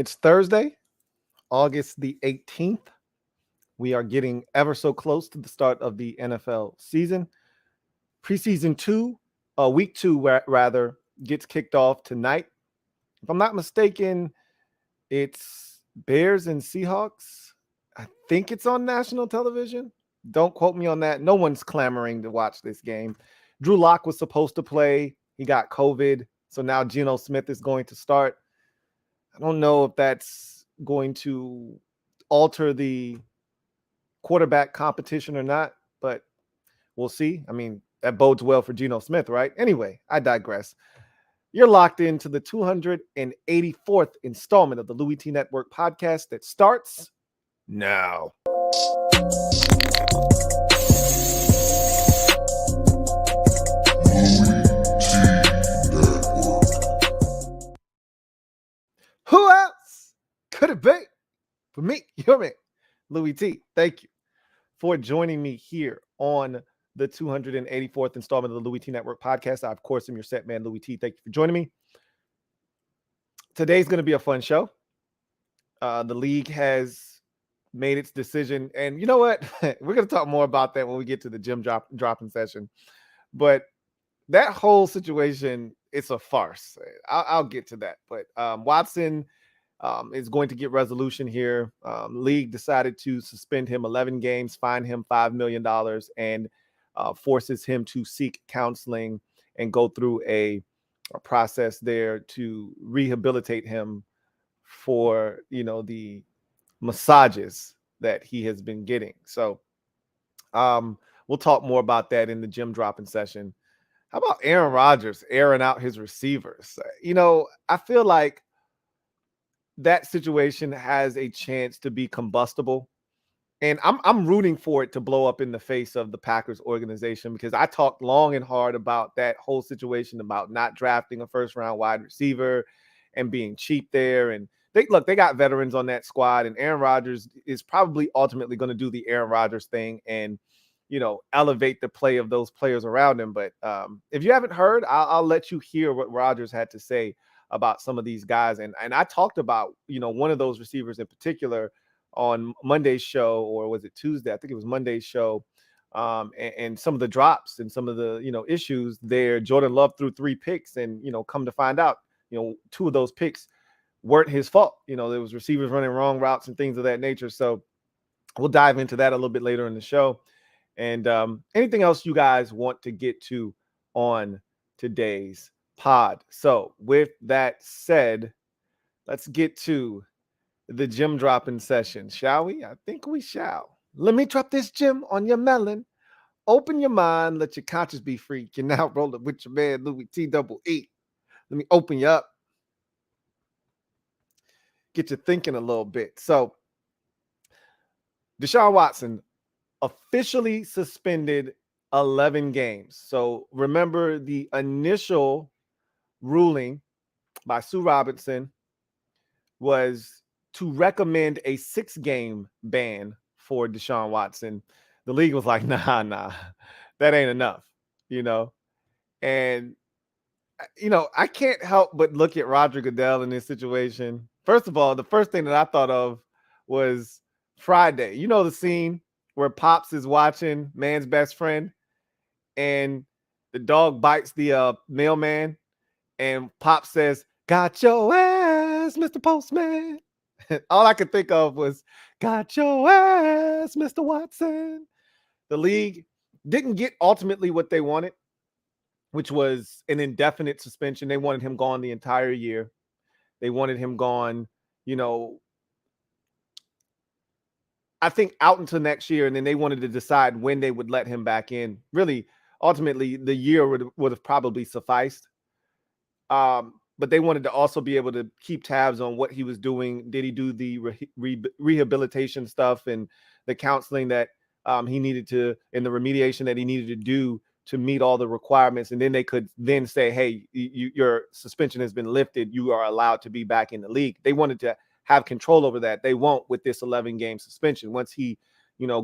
It's Thursday, August the 18th. We are getting ever so close to the start of the NFL season. Preseason week two, rather, gets kicked off tonight. If I'm not mistaken, it's Bears and Seahawks. I think it's on national television. Don't quote me on that. No one's clamoring to watch this game. Drew Lock was supposed to play. He got COVID. So now Geno Smith is going to start. I don't know if that's going to alter the quarterback competition or not, but we'll see. I mean, that bodes well for Geno Smith, right? Anyway, I digress. You're locked into the 284th installment of the Louie T Network podcast that starts now. Who else could it be? For me, your man, Louie T. Thank you for joining me here on the 284th installment of the Louie T Network podcast. I, of course, am your set man, Louie T. Thank you for joining me. Today's going to be a fun show. The league has made its decision. And you know what? We're going to talk more about that when we get to the gym dropping session. But that whole situation, it's a farce. I'll get to that. But Watson is going to get resolution here. League decided to suspend him 11 games, fine him $5 million, and forces him to seek counseling and go through a process there to rehabilitate him for, the massages that he has been getting. So we'll talk more about that in the gym dropping session. How about Aaron Rodgers airing out his receivers? I feel like that situation has a chance to be combustible. And I'm rooting for it to blow up in the face of the Packers organization, because I talked long and hard about that whole situation, about not drafting a first-round wide receiver and being cheap there. And they got veterans on that squad, and Aaron Rodgers is probably ultimately going to do the Aaron Rodgers thing and, elevate the play of those players around him. But if you haven't heard, I'll let you hear what Rodgers had to say about some of these guys. And I talked about, one of those receivers in particular on Monday's show, or was it Tuesday? I think it was Monday's show. And some of the drops and some of the, issues there. Jordan Love threw 3 picks, and, come to find out, 2 of those picks weren't his fault. There was receivers running wrong routes and things of that nature. So we'll dive into that a little bit later in the show. And anything else you guys want to get to on today's pod. So with that said, let's get to the gym dropping session, shall we? I think we shall. Let me drop this gym on your melon. Open your mind, let your conscience be free. You now roll it with your man, Louie T. Let me open you up. Get you thinking a little bit. So, Deshaun Watson officially suspended 11 games. So, remember the initial ruling by Sue Robinson was to recommend a 6-game ban for Deshaun Watson. The league was like, nah, that ain't enough, And, I can't help but look at Roger Goodell in this situation. First of all, the first thing that I thought of was Friday. You know the scene where Pops is watching Man's Best Friend, and the dog bites the mailman, and Pops says, "Got your ass, Mr. Postman." All I could think of was, "Got your ass, Mr. Watson." The league didn't get ultimately what they wanted, which was an indefinite suspension. They wanted him gone the entire year. They wanted him gone, I think out until next year, and then they wanted to decide when they would let him back in. Really, ultimately, the year would have probably sufficed. But they wanted to also be able to keep tabs on what he was doing. Did he do the rehabilitation stuff and the counseling that he needed to, and the remediation that he needed to do to meet all the requirements? And then they could then say, hey, your suspension has been lifted. You are allowed to be back in the league. They wanted to have control over that. They won't with this 11-game suspension. Once he,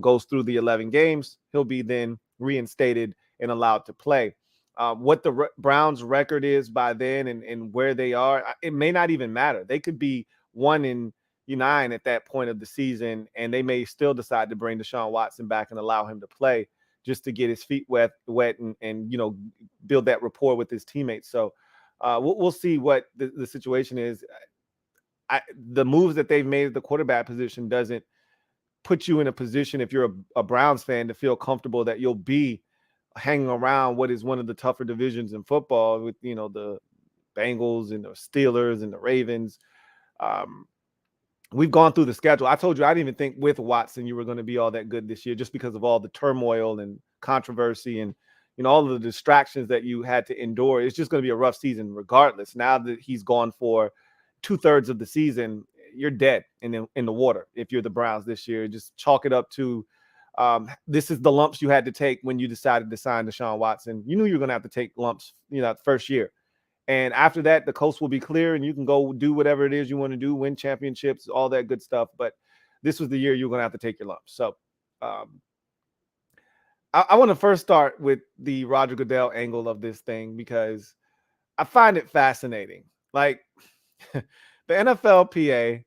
goes through the 11 games, he'll be then reinstated and allowed to play. What the Browns record is by then and where they are, it may not even matter. They could be 1-9 at that point of the season, and they may still decide to bring Deshaun Watson back and allow him to play just to get his feet wet and build that rapport with his teammates. So we'll see what the situation is. The moves that they've made at the quarterback position doesn't put you in a position, if you're a Browns fan, to feel comfortable that you'll be hanging around what is one of the tougher divisions in football with, the Bengals and the Steelers and the Ravens. We've gone through the schedule. I told you I didn't even think with Watson you were going to be all that good this year, just because of all the turmoil and controversy and all of the distractions that you had to endure. It's just going to be a rough season regardless. Now that he's gone for 2/3 of the season, you're dead in the water if you're the Browns this year. Just chalk it up to this is the lumps you had to take when you decided to sign Deshaun Watson. You knew you were going to have to take lumps, the first year. And after that, the coast will be clear and you can go do whatever it is you want to do, win championships, all that good stuff. But this was the year you're going to have to take your lumps. So I want to first start with the Roger Goodell angle of this thing, because I find it fascinating. Like the NFLPA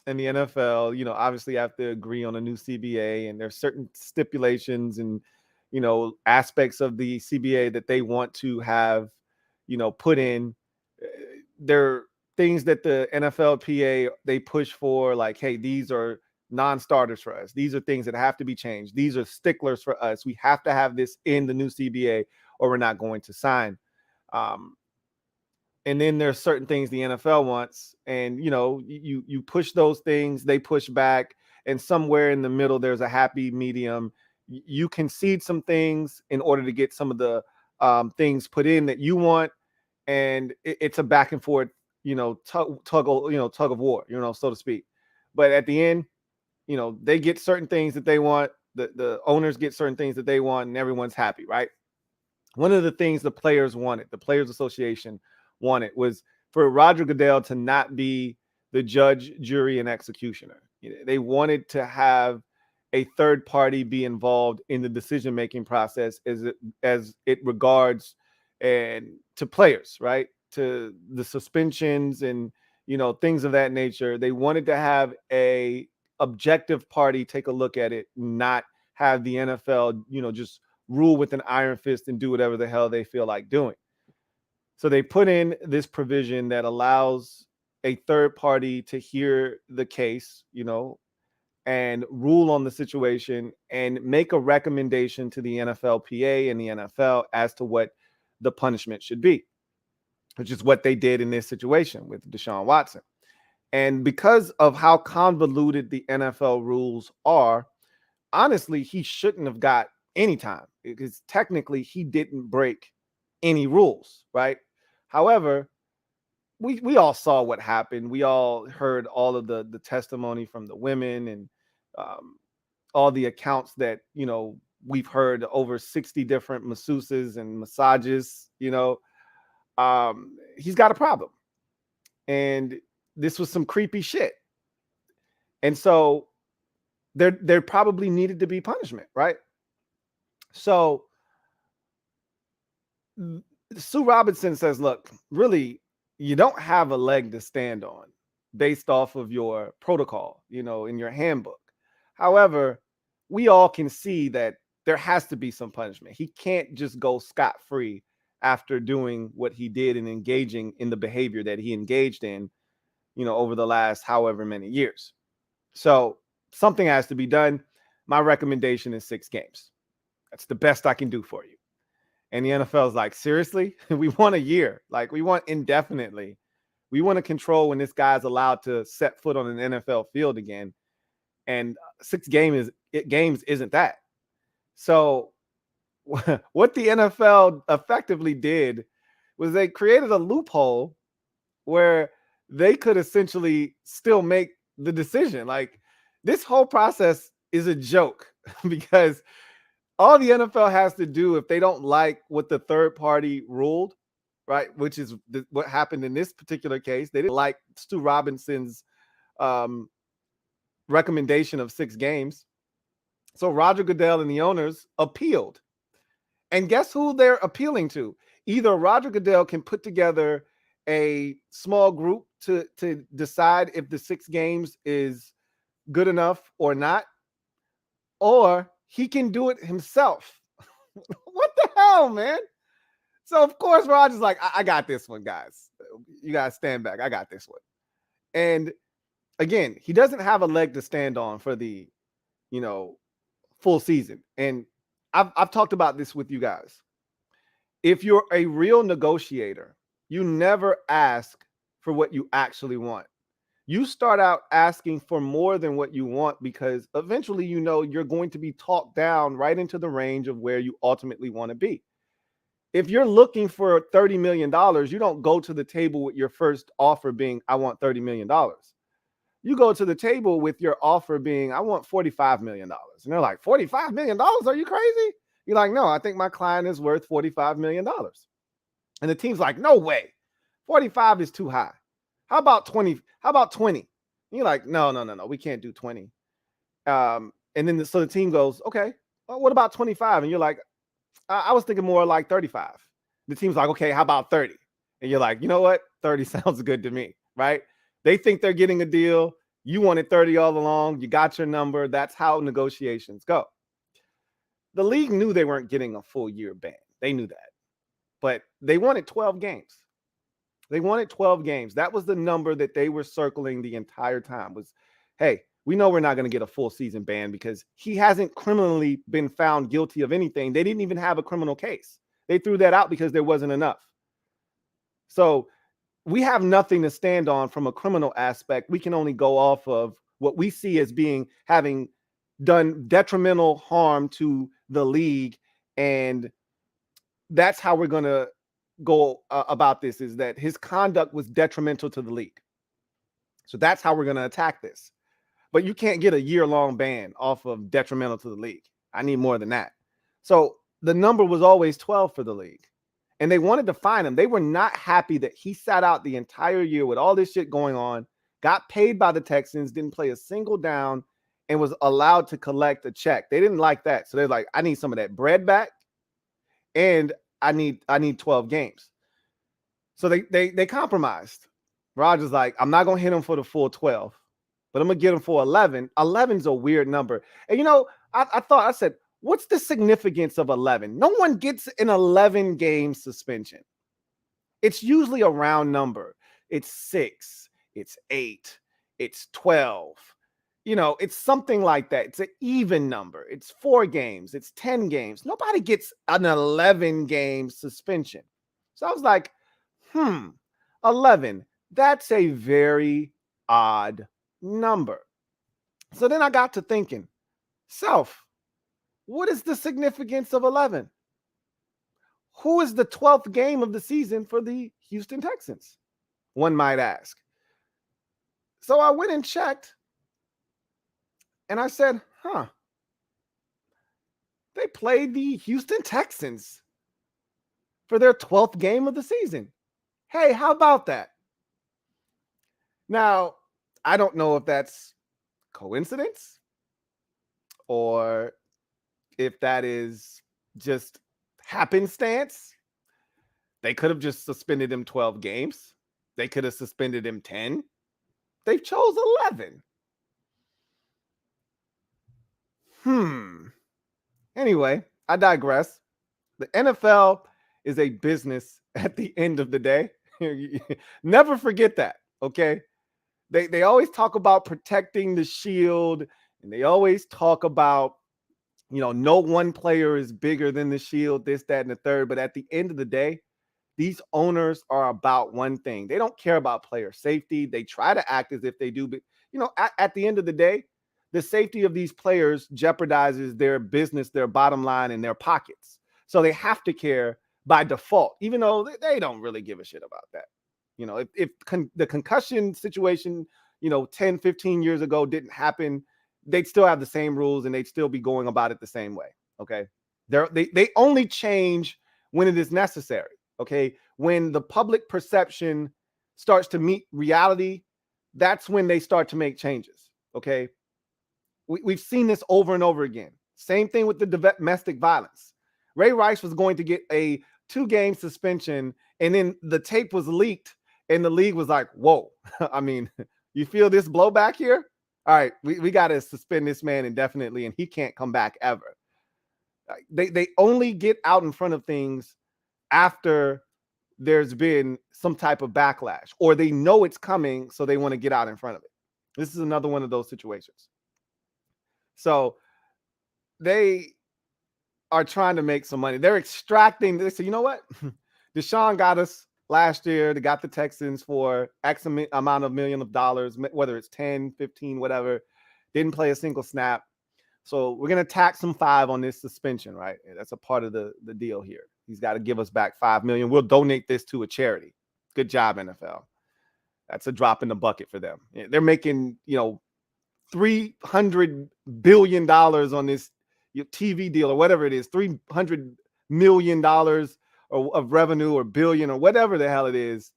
and the NFL, obviously have to agree on a new CBA, and there's certain stipulations and, aspects of the CBA that they want to have, put in. There are things that the NFLPA, they push for, like, hey, these are non-starters for us. These are things that have to be changed. These are sticklers for us. We have to have this in the new CBA or we're not going to sign. And then there's certain things the NFL wants, and you push those things, they push back, and somewhere in the middle there's a happy medium. You concede some things in order to get some of the things put in that you want, and it's a back and forth, tug of war, so to speak. But at the end, they get certain things that they want, the owners get certain things that they want, and everyone's happy, right? One of the things the Players wanted, the Players Association wanted, was for Roger Goodell to not be the judge, jury, and executioner. They wanted to have a third party be involved in the decision-making process as it regards and to players, right? To the suspensions and, things of that nature. They wanted to have a objective party take a look at it, not have the NFL, just rule with an iron fist and do whatever the hell they feel like doing. So they put in this provision that allows a third party to hear the case, and rule on the situation and make a recommendation to the NFLPA and the NFL as to what the punishment should be, which is what they did in this situation with Deshaun Watson. And because of how convoluted the NFL rules are, honestly, he shouldn't have got any time, because technically he didn't break any rules, right? However, we all saw what happened. We all heard all of the testimony from the women and all the accounts that, we've heard, over 60 different masseuses and massages. He's got a problem. And this was some creepy shit. And so there probably needed to be punishment, right? So Sue Robinson says, look, really, you don't have a leg to stand on based off of your protocol, in your handbook. However, we all can see that there has to be some punishment. He can't just go scot-free after doing what he did and engaging in the behavior that he engaged in, over the last however many years. So something has to be done. My recommendation is 6 games. That's the best I can do for you. And the NFL is like, seriously? We want a year. Like, we want indefinitely. We want to control when this guy's allowed to set foot on an NFL field again. And 6 games isn't that. So what the NFL effectively did was they created a loophole where they could essentially still make the decision. Like, this whole process is a joke, because all the NFL has to do, if they don't like what the third party ruled, right, which is what happened in this particular case, they didn't like Stu Robinson's recommendation of 6 games. So Roger Goodell and the owners appealed. And guess who they're appealing to? Either Roger Goodell can put together a small group to decide if the 6 games is good enough or not, or he can do it himself. What the hell, man? So of course Rodgers like, I got this one, guys. You guys stand back. I got this one. And again, he doesn't have a leg to stand on for the, full season. And I've talked about this with you guys. If you're a real negotiator, you never ask for what you actually want. You start out asking for more than what you want because eventually, you're going to be talked down right into the range of where you ultimately want to be. If you're looking for $30 million, you don't go to the table with your first offer being, I want $30 million. You go to the table with your offer being, I want $45 million. And they're like, $45 million? Are you crazy? You're like, no, I think my client is worth $45 million. And the team's like, no way. 45 is too high. How about 20? How about 20? And you're like, no, we can't do 20. And then so the team goes, okay, well, what about 25? And you're like, I was thinking more like 35. The team's like, okay, how about 30? And you're like, you know what? 30 sounds good to me, right? They think they're getting a deal. You wanted 30 all along. You got your number. That's how negotiations go. The league knew they weren't getting a full year ban. They knew that. But they wanted 12 games. They wanted 12 games. That was the number that they were circling the entire time was, hey, we know we're not going to get a full season ban because he hasn't criminally been found guilty of anything. They didn't even have a criminal case. They threw that out because there wasn't enough. So we have nothing to stand on from a criminal aspect. We can only go off of what we see as having done detrimental harm to the league. And that's how we're going to go about this, is that his conduct was detrimental to the league. So that's how we're going to attack this. But you can't get a year-long ban off of detrimental to the league. I need more than that. So the number was always 12 for the league. And they wanted to fine him. They were not happy that he sat out the entire year with all this shit going on, got paid by the Texans, didn't play a single down, and was allowed to collect a check. They didn't like that. So they're like, I need some of that bread back, and I need 12 games. So they compromised. Rodgers like, I'm not going to hit him for the full 12, but I'm going to get him for 11. 11's a weird number. And, I said, what's the significance of 11? No one gets an 11-game suspension. It's usually a round number. It's 6, it's 8, it's 12. It's something like that. It's an even number. It's 4 games. It's 10 games. Nobody gets an 11-game suspension. So I was like, 11. That's a very odd number. So then I got to thinking, what is the significance of 11? Who is the 12th game of the season for the Houston Texans? One might ask. So I went and checked, and I said, they played the Houston Texans for their 12th game of the season. Hey, how about that? Now, I don't know if that's coincidence or if that is just happenstance. They could have just suspended him 12 games. They could have suspended him 10. They chose 11. Anyway, I digress. The NFL is a business at the end of the day. Never forget that, okay? They always talk about protecting the shield, and they always talk about, no one player is bigger than the shield, this, that, and the third. But at the end of the day, these owners are about one thing. They don't care about player safety. They try to act as if they do. But, at the end of the day, the safety of these players jeopardizes their business, their bottom line, and their pockets. So they have to care by default, even though they don't really give a shit about that. If the concussion situation, 10, 15 years ago didn't happen, they'd still have the same rules and they'd still be going about it the same way. Okay. They only change when it is necessary. Okay. When the public perception starts to meet reality, that's when they start to make changes. Okay. We've seen this over and over again. Same thing with the domestic violence. Ray Rice was going to get a 2-game suspension, and then the tape was leaked, And the league was like, whoa, I mean, you feel this blowback here? All right, we got to suspend this man indefinitely, and he can't come back ever. They only get out in front of things after there's been some type of backlash, or they know it's coming, so they want to get out in front of it. This is another one of those situations. So they are trying to make some money. They're extracting. They say, you know what? Deshaun got us last year. They got the Texans for X amount of million of dollars, whether it's 10, 15, whatever. Didn't play a single snap. So we're going to tax him 5 on this suspension, right? That's a part of the deal here. He's got to give us back $5 million. We'll donate this to a charity. Good job, NFL. That's a drop in the bucket for them. They're making, $300 billion on this TV deal or whatever it is, $300 million of revenue or billion or whatever the hell it is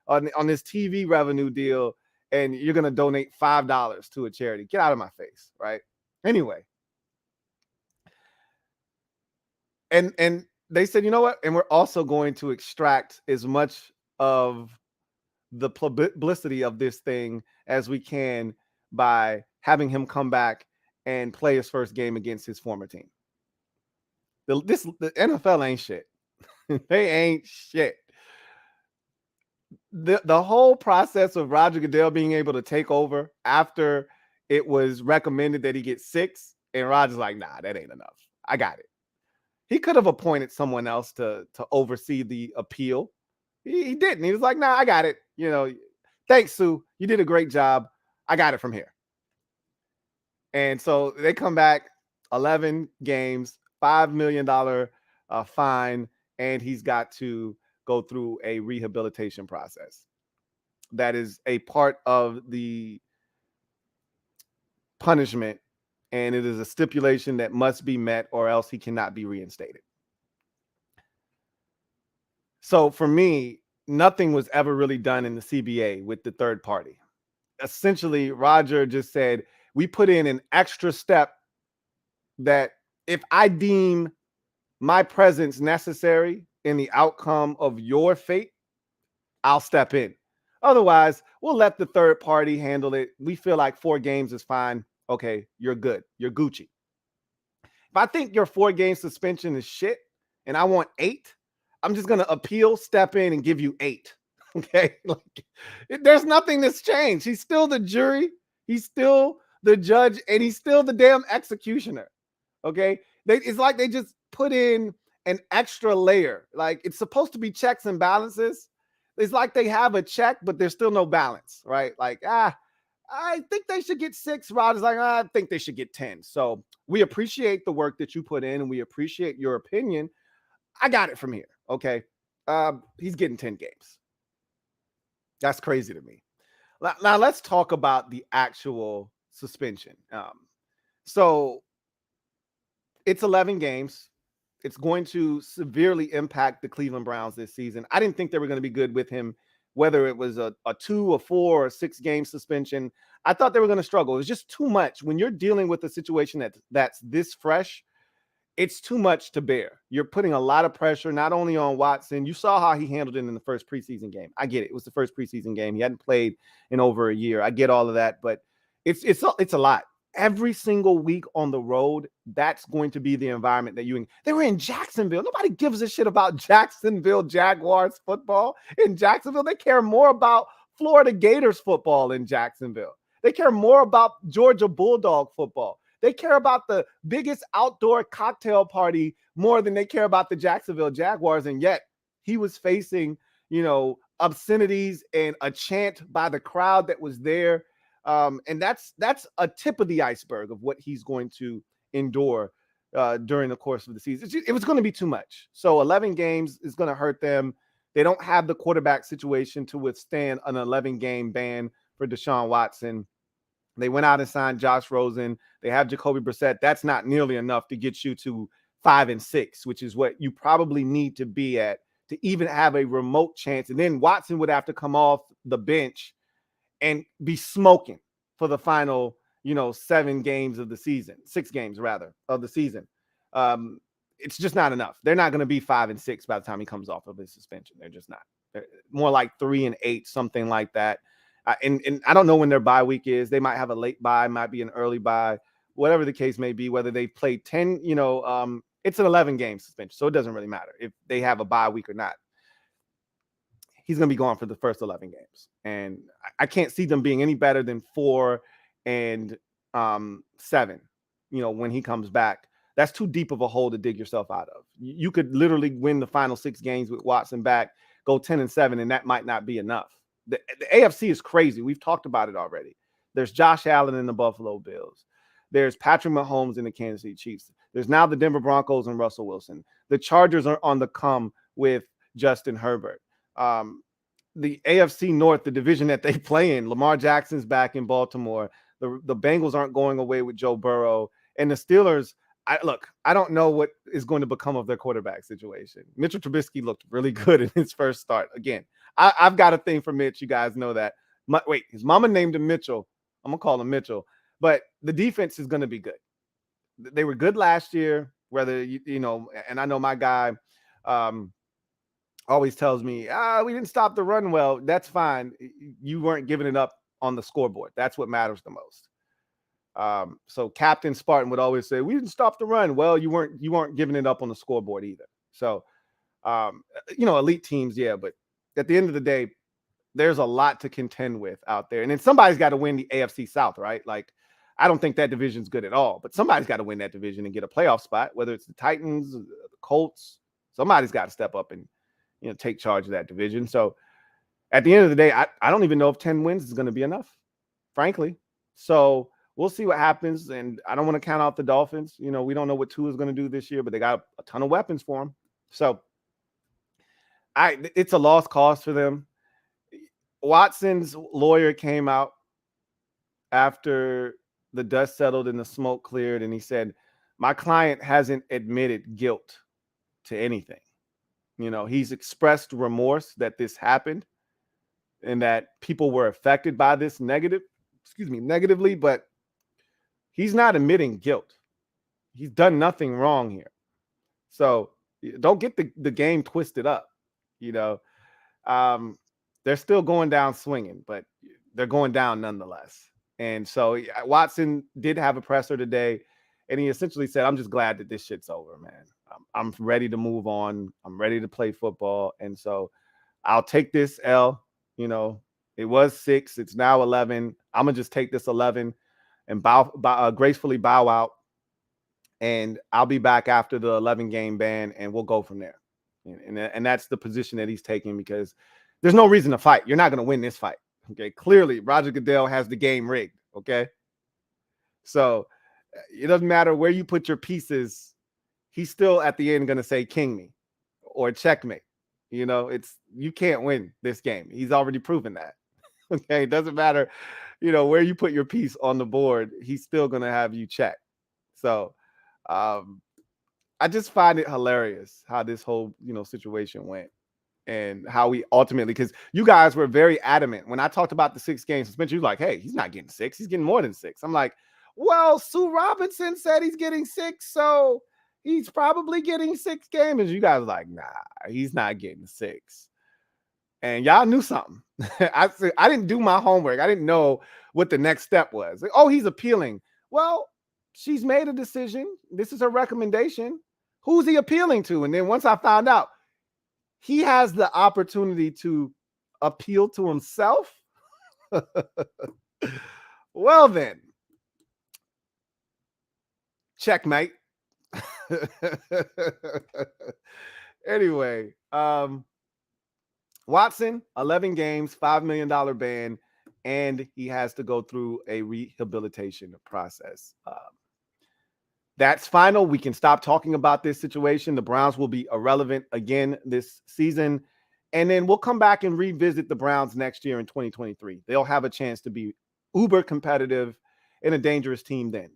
on this TV revenue deal. And you're going to donate $5 to a charity. Get out of my face, right? Anyway. And they said, you know what? And we're also going to extract as much of the publicity of this thing as we can by having him come back and play his first game against his former team. The NFL ain't shit. They ain't shit. The whole process of Roger Goodell being able to take over after it was recommended that he get 6, and Roger's like, nah, that ain't enough. I got it. He could have appointed someone else to oversee the appeal. He didn't. He was like, nah, I got it. Thanks, Sue. You did a great job. I got it from here. And so they come back, 11 games, $5 million fine, and he's got to go through a rehabilitation process. That is a part of the punishment, and it is a stipulation that must be met or else he cannot be reinstated. So for me, nothing was ever really done in the CBA with the third party. Essentially, Roger just said, we put in an extra step that if I deem my presence necessary in the outcome of your fate, I'll step in. Otherwise, we'll let the third party handle it. We feel like 4 games is fine. Okay, you're good. You're Gucci. If I think your 4-game suspension is shit and I want 8, I'm just going to appeal, step in, and give you 8. Okay? There's nothing that's changed. He's still the jury. He's still the judge, and he's still the damn executioner. Okay? It's like they just put in an extra layer. Like, it's supposed to be checks and balances. It's like they have a check, but there's still no balance, right? Like, I think they should get 6. Rod is like, I think they should get 10. So we appreciate the work that you put in, and we appreciate your opinion. I got it from here. Okay. He's getting 10 games. That's crazy to me. Now let's talk about the actual suspension. So it's 11 games. It's going to severely impact the Cleveland Browns this season. I didn't think they were going to be good with him, whether it was a 2, a 4, or 6 game suspension. I thought they were going to struggle. It was just too much. When you're dealing with a situation that's this fresh, it's too much to bear. You're putting a lot of pressure, not only on Watson. You saw how he handled it in the first preseason game. I get it. It was the first preseason game. He hadn't played in over a year. I get all of that, but it's a lot. Every single week on the road, that's going to be the environment that they were in Jacksonville. Nobody gives a shit about Jacksonville Jaguars football. In Jacksonville, they care more about Florida Gators football in Jacksonville. They care more about Georgia Bulldog football. They care about the biggest outdoor cocktail party more than they care about the Jacksonville Jaguars. And yet he was facing, obscenities and a chant by the crowd that was there. And that's a tip of the iceberg of what he's going to endure during the course of the season. It was going to be too much. So 11 games is going to hurt them. They don't have the quarterback situation to withstand an 11-game ban for Deshaun Watson. They went out and signed Josh Rosen. They have Jacoby Brissett. That's not nearly enough to get you to 5-6, which is what you probably need to be at to even have a remote chance. And then Watson would have to come off the bench and be smoking for the final, 7 games of the season, 6 games rather of the season. It's just not enough. They're not going to be 5-6 by the time he comes off of his suspension. They're just not. more like 3-8, something like that. And I don't know when their bye week is. They might have a late bye, might be an early bye, whatever the case may be, whether they played 10, it's an 11 game suspension. So it doesn't really matter if they have a bye week or not. He's going to be gone for the first 11 games. And I can't see them being any better than 4 and 7, when he comes back. That's too deep of a hole to dig yourself out of. You could literally win the final 6 games with Watson back, go 10-7, and that might not be enough. The AFC is crazy. We've talked about it already. There's Josh Allen in the Buffalo Bills. There's Patrick Mahomes in the Kansas City Chiefs. There's now the Denver Broncos and Russell Wilson. The Chargers are on the come with Justin Herbert. The AFC North, the division that they play in, Lamar Jackson's back in Baltimore. The Bengals aren't going away with Joe Burrow. And the Steelers, I don't know what is going to become of their quarterback situation. Mitchell Trubisky looked really good in his first start. Again, I've got a thing for Mitch. You guys know that. His mama named him Mitchell. I'm going to call him Mitchell. But the defense is going to be good. They were good last year, whether, and I know my guy always tells me, we didn't stop the run well. That's fine. You weren't giving it up on the scoreboard. That's what matters the most. So Captain Spartan would always say, we didn't stop the run. Well, you weren't giving it up on the scoreboard either. So, elite teams, yeah, but at the end of the day, there's a lot to contend with out there. And then somebody's got to win the AFC South, right? Like, I don't think that division's good at all, but somebody's got to win that division and get a playoff spot, whether it's the Titans, the Colts. Somebody's got to step up and, take charge of that division. So at the end of the day, I don't even know if 10 wins is going to be enough, frankly. So we'll see what happens. And I don't want to count out the Dolphins. We don't know what Tua is going to do this year, but they got a ton of weapons for him. So it's a lost cause for them. Watson's lawyer came out after the dust settled and the smoke cleared, and he said, my client hasn't admitted guilt to anything. He's expressed remorse that this happened and that people were affected by this negatively, but he's not admitting guilt. He's done nothing wrong here. So don't get the game twisted up. They're still going down swinging, but they're going down nonetheless. And so Watson did have a presser today, and he essentially said, I'm just glad that this shit's over, man. I'm ready to move on. I'm ready to play football. And so I'll take this L. It was 6. It's now 11. I'm going to just take this 11 and gracefully bow out. And I'll be back after the 11-game ban, and we'll go from there. And that's the position that he's taking, because there's no reason to fight. You're not going to win this fight. Okay. Clearly, Roger Goodell has the game rigged. Okay. So it doesn't matter where you put your pieces. He's still at the end going to say, king me or checkmate. You can't win this game. He's already proven that. Okay. It doesn't matter, where you put your piece on the board. He's still going to have you check. So I just find it hilarious how this whole, situation went. And how we ultimately, because you guys were very adamant when I talked about the 6-game suspension. You're like, hey, he's not getting 6. He's getting more than 6. I'm like, well, Sue Robinson said he's getting 6. So he's probably getting 6 games. And you guys are like, nah, he's not getting 6. And y'all knew something. I didn't do my homework. I didn't know what the next step was. Like, oh, he's appealing. Well, she's made a decision. This is her recommendation. Who's he appealing to? And then once I found out, he has the opportunity to appeal to himself. Well, then, checkmate. Anyway, Watson, 11 games, $5 million ban, and he has to go through a rehabilitation process. That's final. We can stop talking about this situation. The Browns will be irrelevant again this season. And then we'll come back and revisit the Browns next year in 2023. They'll have a chance to be uber competitive and a dangerous team then.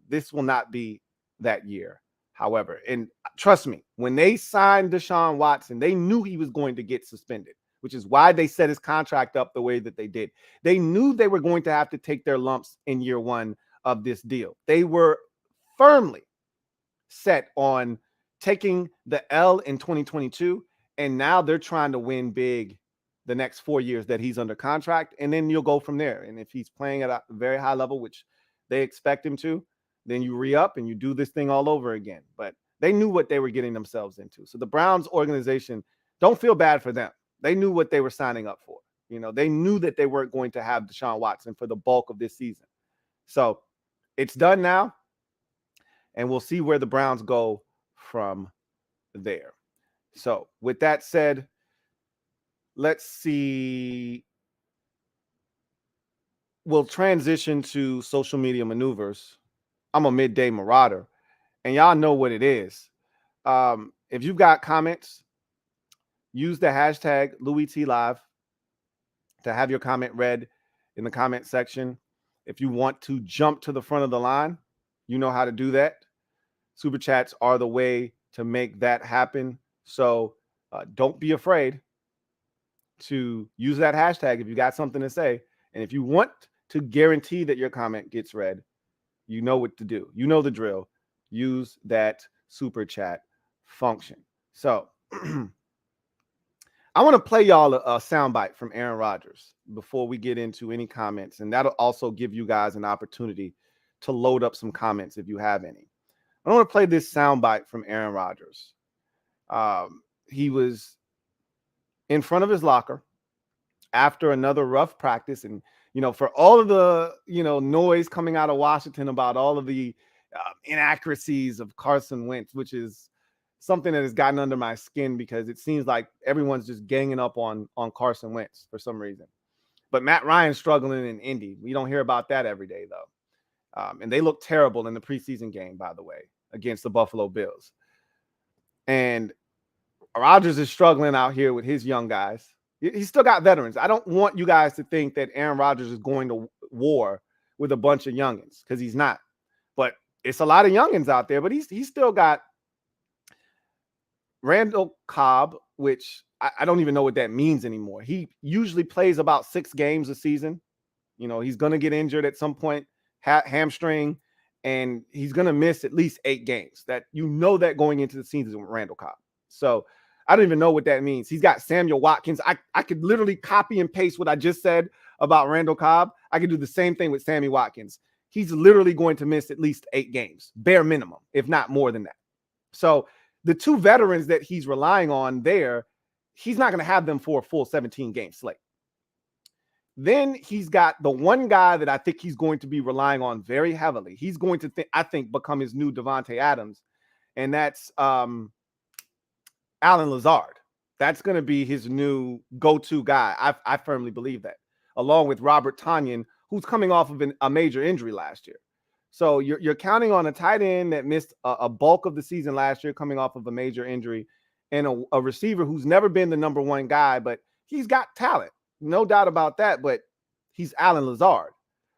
This will not be that year, however. And trust me, when they signed Deshaun Watson, they knew he was going to get suspended, which is why they set his contract up the way that they did. They knew they were going to have to take their lumps in year one of this deal. They were firmly set on taking the L in 2022, and now they're trying to win big the next 4 years that he's under contract, and then you'll go from there. And if he's playing at a very high level, which they expect him to, then you re-up and you do this thing all over again. But they knew what they were getting themselves into. So the Browns organization, don't feel bad for them. They knew what they were signing up for. They knew that they weren't going to have Deshaun Watson for the bulk of this season. So it's done now, and we'll see where the Browns go from there. So with that said, let's see. We'll transition to social media maneuvers. I'm a midday marauder, and y'all know what it is. If you've got comments, use the hashtag LouieTLive to have your comment read in the comment section. If you want to jump to the front of the line, you know how to do that. Super chats are the way to make that happen. So don't be afraid to use that hashtag if you got something to say. And if you want to guarantee that your comment gets read, you know what to do. You know the drill. Use that super chat function. So I want to play y'all a soundbite from Aaron Rodgers before we get into any comments. And that'll also give you guys an opportunity to load up some comments if you have any. I want to play this soundbite from Aaron Rodgers. He was in front of his locker after another rough practice. And, for all of the, noise coming out of Washington about all of the inaccuracies of Carson Wentz, which is something that has gotten under my skin because it seems like everyone's just ganging up on Carson Wentz for some reason. But Matt Ryan's struggling in Indy. We don't hear about that every day, though. And they look terrible in the preseason game, by the way, against the Buffalo Bills. And Rodgers is struggling out here with his young guys. He's still got veterans. I don't want you guys to think that Aaron Rodgers is going to war with a bunch of youngins, because he's not. But it's a lot of youngins out there, but he's still got Randall Cobb, which I don't even know what that means anymore. He usually plays about 6 games a season. He's going to get injured at some point, hamstring, and he's going to miss at least 8 games. That that going into the season with Randall Cobb. So I don't even know what that means. He's got Samuel Watkins. I could literally copy and paste what I just said about Randall Cobb. I could do the same thing with Sammy Watkins. He's literally going to miss at least 8 games, bare minimum, if not more than that. So the 2 veterans that he's relying on there, he's not going to have them for a full 17-game slate. Then he's got the one guy that I think he's going to be relying on very heavily. He's going to, I think, become his new Devontae Adams, and that's Allen Lazard. That's going to be his new go-to guy. I firmly believe that, along with Robert Tonyan, who's coming off of a major injury last year. So you're counting on a tight end that missed a bulk of the season last year, coming off of a major injury, and a receiver who's never been the number 1 guy, but he's got talent. No doubt about that, but he's Allen Lazard.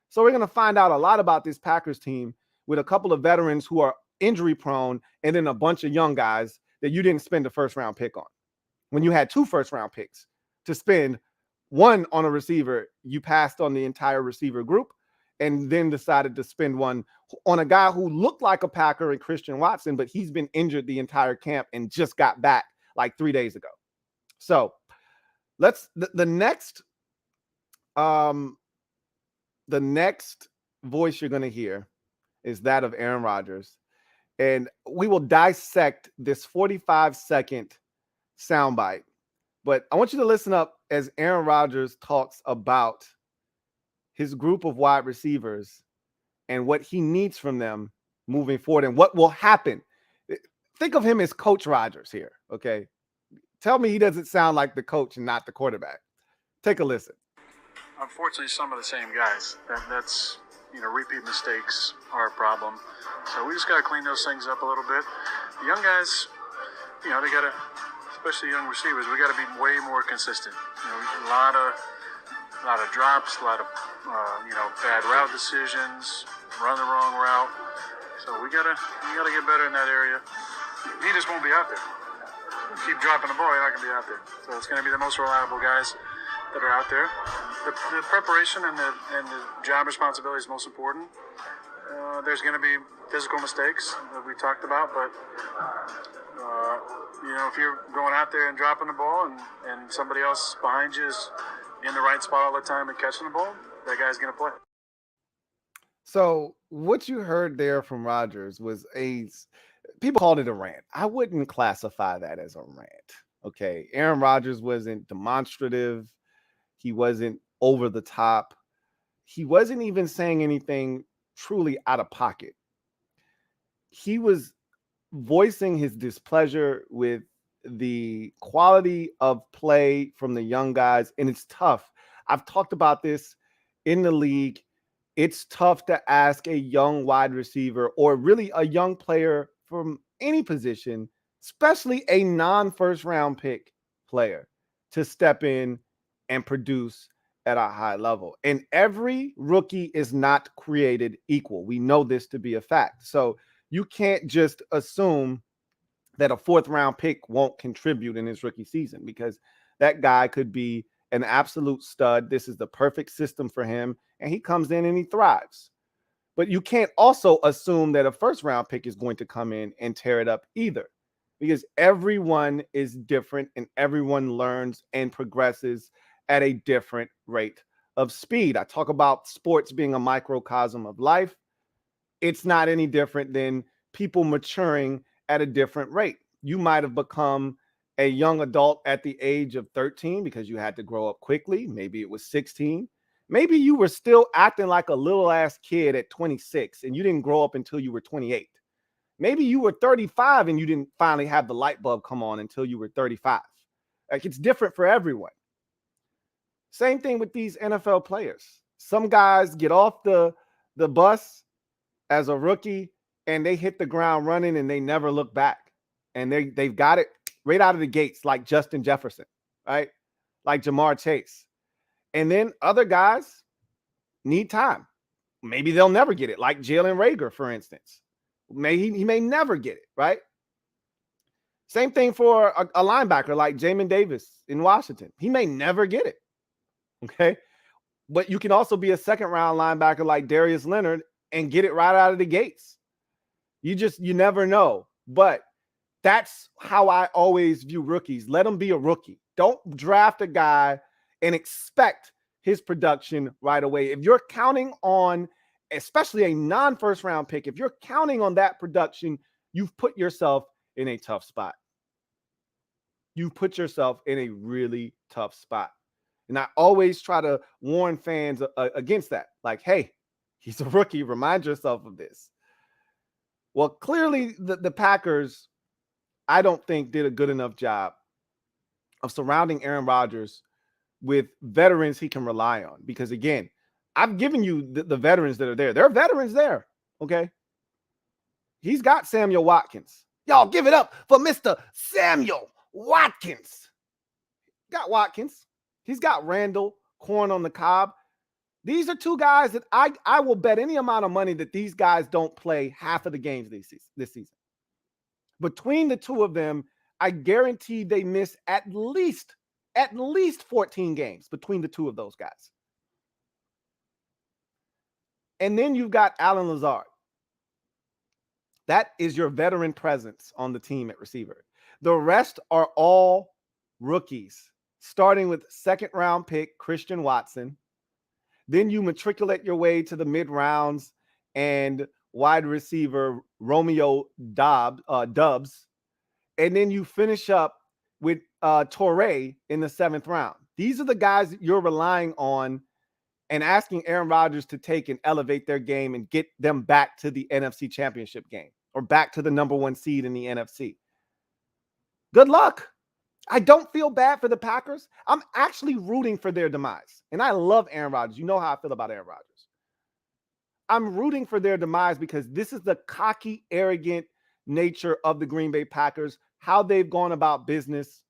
So we're going to find out a lot about this Packers team with a couple of veterans who are injury prone, and then a bunch of young guys that you didn't spend a first-round pick on. When you had 2 first-round picks to spend, one on a receiver, you passed on the entire receiver group, and then decided to spend one on a guy who looked like a Packer in Christian Watson, but he's been injured the entire camp and just got back like 3 days ago. So the next voice you're going to hear is that of Aaron Rodgers. And we will dissect this 45-second soundbite. But I want you to listen up as Aaron Rodgers talks about his group of wide receivers and what he needs from them moving forward and what will happen. Think of him as Coach Rodgers here, okay? Tell me he doesn't sound like the coach and not the quarterback. Take a listen. Unfortunately, some of the same guys. That's repeat mistakes are a problem. So we just got to clean those things up a little bit. The young guys, they got to, especially young receivers, we got to be way more consistent. A lot of drops, a lot of bad route decisions, run the wrong route. So we gotta get better in that area. He just won't be out there. Keep dropping the ball, you're not gonna be out there. So it's gonna be the most reliable guys that are out there. The preparation and the job responsibility is most important. There's gonna be physical mistakes that we talked about, but if you're going out there and dropping the ball and somebody else behind you is in the right spot all the time and catching the ball, that guy's going to play. So what you heard there from Rodgers was people called it a rant. I wouldn't classify that as a rant. Okay. Aaron Rodgers wasn't demonstrative. He wasn't over the top. He wasn't even saying anything truly out of pocket. He was voicing his displeasure with the quality of play from the young guys. And it's tough. I've talked about this in the league. It's tough to ask a young wide receiver or really a young player from any position, especially a non-first round pick player, to step in and produce at a high level. And every rookie is not created equal. We know this to be a fact. So you can't just assume that a fourth round pick won't contribute in his rookie season, because that guy could be an absolute stud. This is the perfect system for him, and he comes in and he thrives. But you can't also assume that a first round pick is going to come in and tear it up either, because everyone is different and everyone learns and progresses at a different rate of speed. I talk about sports being a microcosm of life. It's not any different than people maturing at a different rate. You might have become a young adult at the age of 13 because you had to grow up quickly. Maybe it was 16. Maybe you were still acting like a little ass kid at 26 and you didn't grow up until you were 28. Maybe you were 35 and you didn't finally have the light bulb come on until you were 35. Like, it's different for everyone. Same thing with these NFL players. Some guys get off the bus as a rookie and they hit the ground running and they never look back. And they've got it right out of the gates, like Justin Jefferson, right? Like Jamar Chase. And then other guys need time. Maybe they'll never get it, like Jalen Reagor, for instance. He may never get it, right? Same thing for a linebacker like Jamin Davis in Washington. He may never get it, okay? But you can also be a second-round linebacker like Darius Leonard and get it right out of the gates. You never know. But that's how I always view rookies. Let them be a rookie. Don't draft a guy and expect his production right away. If you're counting on, especially a non-first round pick, if you're counting on that production, you've put yourself in a tough spot. You've put yourself in a really tough spot. And I always try to warn fans against that. Like, hey, he's a rookie. Remind yourself of this. Well, clearly the Packers, I don't think, did a good enough job of surrounding Aaron Rodgers with veterans he can rely on. Because, again, I've given you the veterans that are there. There are veterans there, okay? He's got Samuel Watkins. Y'all give it up for Mr. Samuel Watkins. Got Watkins. He's got Randall, corn on the cob. These are two guys that I will bet any amount of money that these guys don't play half of the games this season. Between the two of them, I guarantee they miss at least 14 games between the two of those guys. And then you've got Alan Lazard. That is your veteran presence on the team at receiver. The rest are all rookies, starting with second-round pick Christian Watson. Then you matriculate your way to the mid-rounds and wide receiver Romeo Dubs. And then you finish up with Torrey in the 7th round. These are the guys that you're relying on and asking Aaron Rodgers to take and elevate their game and get them back to the NFC Championship game or back to the number 1 seed in the NFC. Good luck. I don't feel bad for the Packers. I'm actually rooting for their demise. And I love Aaron Rodgers. You know how I feel about Aaron Rodgers. I'm rooting for their demise because this is the cocky, arrogant nature of the Green Bay Packers, how they've gone about business.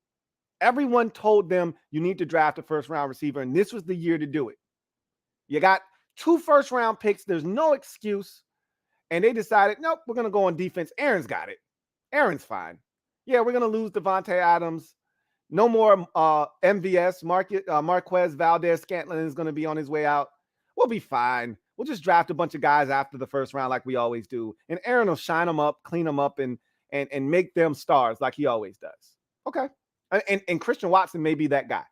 Everyone told them you need to draft a first-round receiver, and this was the year to do it. You got 2 first-round picks. There's no excuse. And they decided, nope, we're going to go on defense. Aaron's got it. Aaron's fine. Yeah, we're going to lose Devontae Adams. No more MVS. Marquez Valdez-Scantling is going to be on his way out. We'll be fine. We'll just draft a bunch of guys after the first round like we always do. And Aaron will shine them up, clean them up, and and make them stars like he always does. Okay. And Christian Watson may be that guy.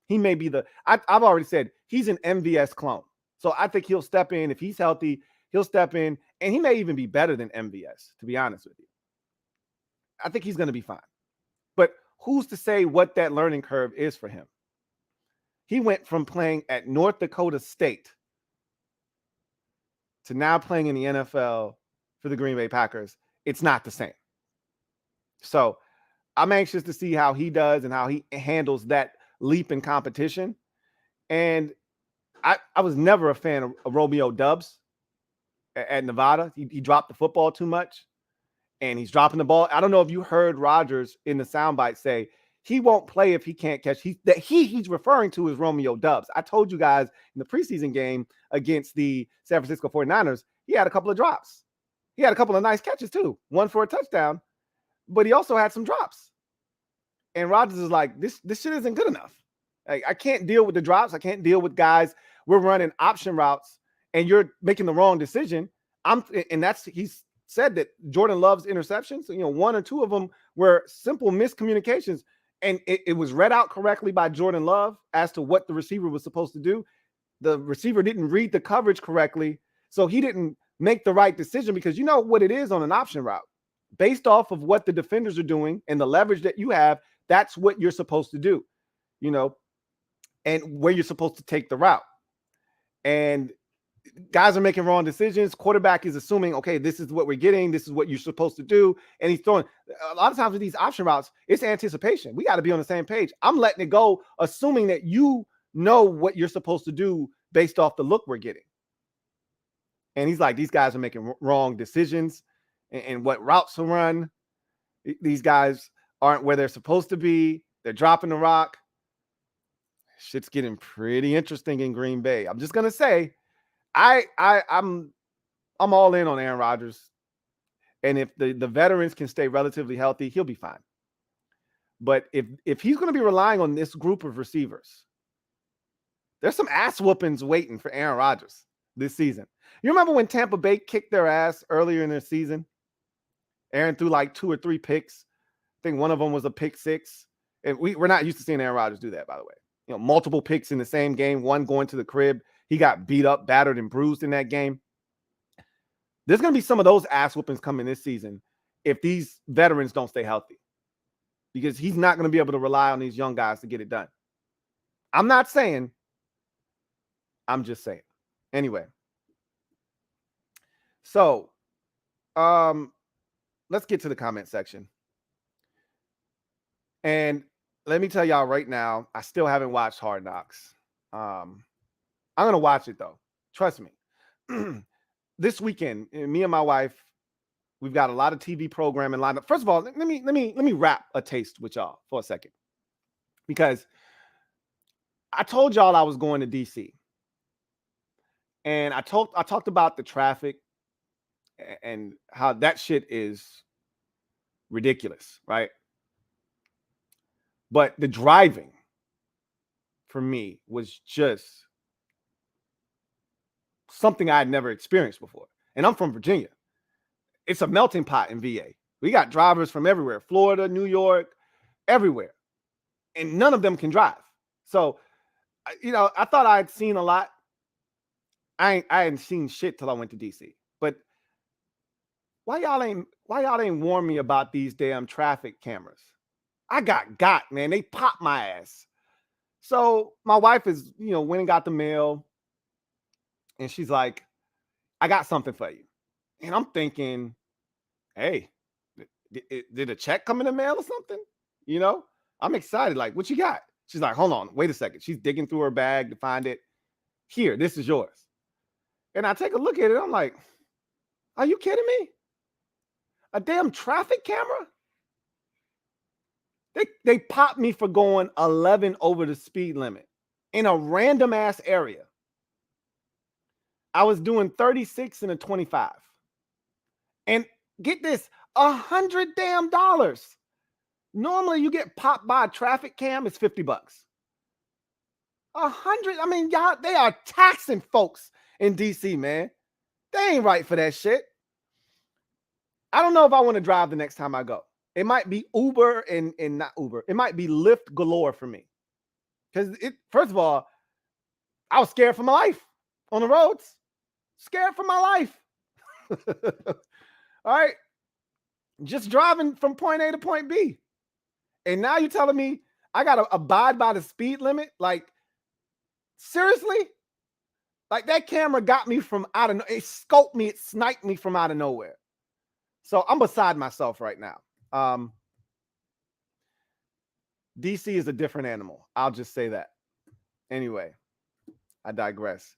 He may be I've already said he's an MVS clone. So I think he'll step in. If he's healthy, he'll step in, and he may even be better than MVS, to be honest with you. I think he's going to be fine. But who's to say what that learning curve is for him? He went from playing at North Dakota State to now playing in the NFL for the Green Bay Packers. It's not the same. So I'm anxious to see how he does and how he handles that leap in competition. And I was never a fan of Romeo Doubs at Nevada. He dropped the football too much, and he's dropping the ball. I don't know if you heard Rodgers in the soundbite say he won't play if he can't catch. He's referring to is Romeo Doubs. I told you guys in the preseason game against the San Francisco 49ers, he had a couple of drops. He had a couple of nice catches too, one for a touchdown, but he also had some drops. And Rodgers is like, this shit isn't good enough. Like, I can't deal with the drops. I can't deal with guys. We're running option routes, and you're making the wrong decision. He's said that Jordan loves interceptions. One or two of them were simple miscommunications, and it was read out correctly by Jordan Love as to what the receiver was supposed to do. The receiver didn't read the coverage correctly, so he didn't make the right decision, because you know what it is on an option route. Based off of what the defenders are doing and the leverage that you have, that's what you're supposed to do, and where you're supposed to take the route. And guys are making wrong decisions. Quarterback is assuming, okay, this is what we're getting. This is what you're supposed to do. And he's throwing. A lot of times with these option routes, it's anticipation. We got to be on the same page. I'm letting it go, assuming that you know what you're supposed to do based off the look we're getting. And he's like, these guys are making wrong decisions and what routes to run. These guys aren't where they're supposed to be. They're dropping the rock. Shit's getting pretty interesting in Green Bay. I'm just gonna say, I'm all in on Aaron Rodgers, and if the veterans can stay relatively healthy, he'll be fine. But if he's going to be relying on this group of receivers, there's some ass whoopings waiting for Aaron Rodgers this season. You remember when Tampa Bay kicked their ass earlier in their season? Aaron threw like 2 or 3 picks. I think one of them was a pick 6. And we're not used to seeing Aaron Rodgers do that, by the way. Multiple picks in the same game, one going to the crib. He got beat up, battered, and bruised in that game. There's going to be some of those ass whoopings coming this season if these veterans don't stay healthy, because he's not going to be able to rely on these young guys to get it done. I'm not saying. I'm just saying. Anyway. So, let's get to the comment section. And let me tell y'all right now, I still haven't watched Hard Knocks. I'm going to watch it, though. Trust me. This weekend, me and my wife, we've got a lot of TV programming lined up. First of all, let me wrap a taste with y'all for a second, because I told y'all I was going to DC, and I talked about the traffic and how that shit is ridiculous, right? But the driving for me was just something I had never experienced before. And I'm from Virginia. It's a melting pot in VA. We got drivers from everywhere, Florida, New York, everywhere. And none of them can drive. So, I thought I'd seen a lot. I hadn't seen shit till I went to DC. But why y'all ain't warn me about these damn traffic cameras? I got, man. They popped my ass. So my wife is, went and got the mail. And she's like, I got something for you. And I'm thinking, hey, did a check come in the mail or something? I'm excited. Like, what you got? She's like, hold on, wait a second. She's digging through her bag to find it. Here, this is yours. And I take a look at it. I'm like, are you kidding me? A damn traffic camera? They popped me for going 11 over the speed limit in a random ass area. I was doing 36 and a 25. And get this, $100 damn. Normally you get popped by a traffic cam, it's $50. 100. I mean, y'all, they are taxing folks in DC, man. They ain't right for that shit. I don't know if I want to drive the next time I go. It might be Uber and not Uber. It might be Lyft galore for me. Because first of all, I was scared for my life on the roads. Scared for my life. All right. Just driving from point A to point B. And now you're telling me I got to abide by the speed limit? Like, seriously? Like, that camera got me from out of, it scoped me, it sniped me from out of nowhere. So I'm beside myself right now. DC is a different animal. I'll just say that. Anyway, I digress.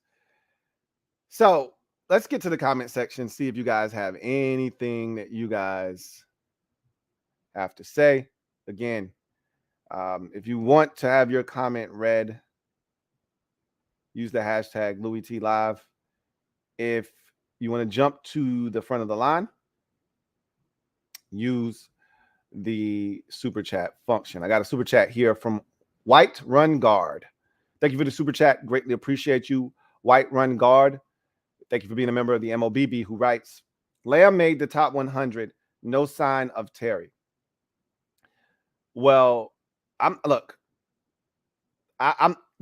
So let's get to the comment section, see if you guys have anything that you guys have to say. Again, if you want to have your comment read, use the hashtag LouieTLive. If you want to jump to the front of the line, use the super chat function. I got a super chat here from White Run Guard. Thank you for the super chat. Greatly appreciate you, White Run Guard. Thank you for being a member of the MOBB, who writes, Lamb made the top 100. No sign of Terry. Well, I'm the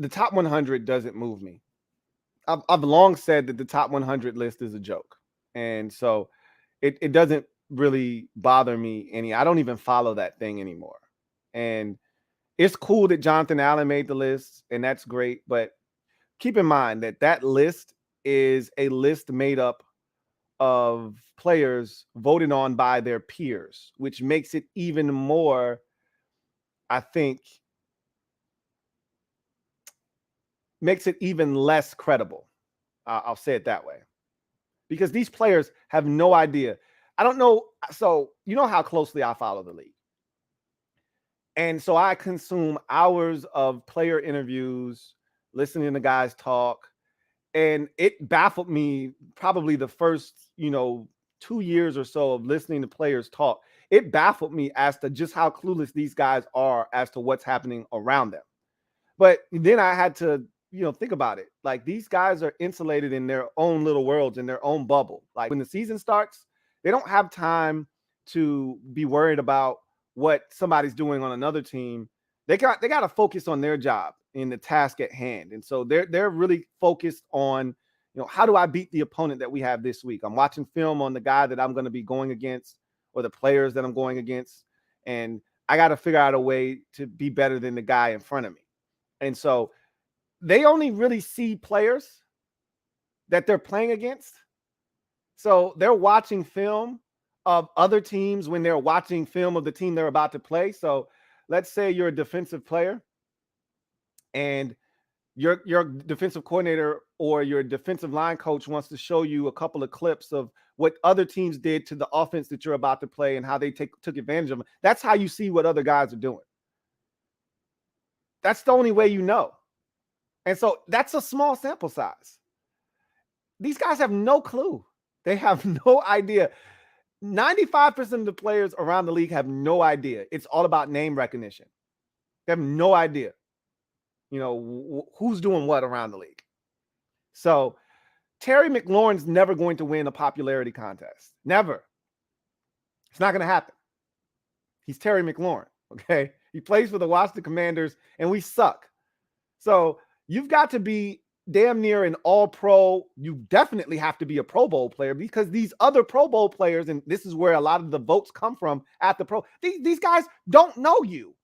top 100 doesn't move me. I've long said that the top 100 list is a joke. And so it doesn't really bother me any. I don't even follow that thing anymore. And it's cool that Jonathan Allen made the list, and that's great. But keep in mind that that list is a list made up of players voted on by their peers, which makes it even more, I think, makes it even less credible. I'll say it that way. Because these players have no idea. I don't know. So you know how closely I follow the league. And so I consume hours of player interviews, listening to guys talk. And it baffled me probably the first, 2 years or so of listening to players talk. It baffled me as to just how clueless these guys are as to what's happening around them. But then I had to, think about it. Like, these guys are insulated in their own little worlds, in their own bubble. Like, when the season starts, they don't have time to be worried about what somebody's doing on another team. They got to focus on their job in the task at hand. And so they're really focused on, how do I beat the opponent that we have this week? I'm watching film on the guy that I'm going to be going against, or the players that I'm going against. And I got to figure out a way to be better than the guy in front of me. And so they only really see players that they're playing against. So they're watching film of other teams when they're watching film of the team they're about to play. So let's say you're a defensive player and your defensive coordinator or your defensive line coach wants to show you a couple of clips of what other teams did to the offense that you're about to play and how they took advantage of them. That's how you see what other guys are doing. That's the only way you know. And so that's a small sample size. These guys have no clue. They have no idea. 95% of the players around the league have no idea. It's all about name recognition. They have no idea, who's doing what around the league. So Terry McLaurin's never going to win a popularity contest. Never. It's not going to happen. He's Terry McLaurin, okay? He plays for the Washington Commanders, and we suck. So you've got to be damn near an all-pro. You definitely have to be a Pro Bowl player, because these other Pro Bowl players, and this is where a lot of the votes come from at the pro, these guys don't know you.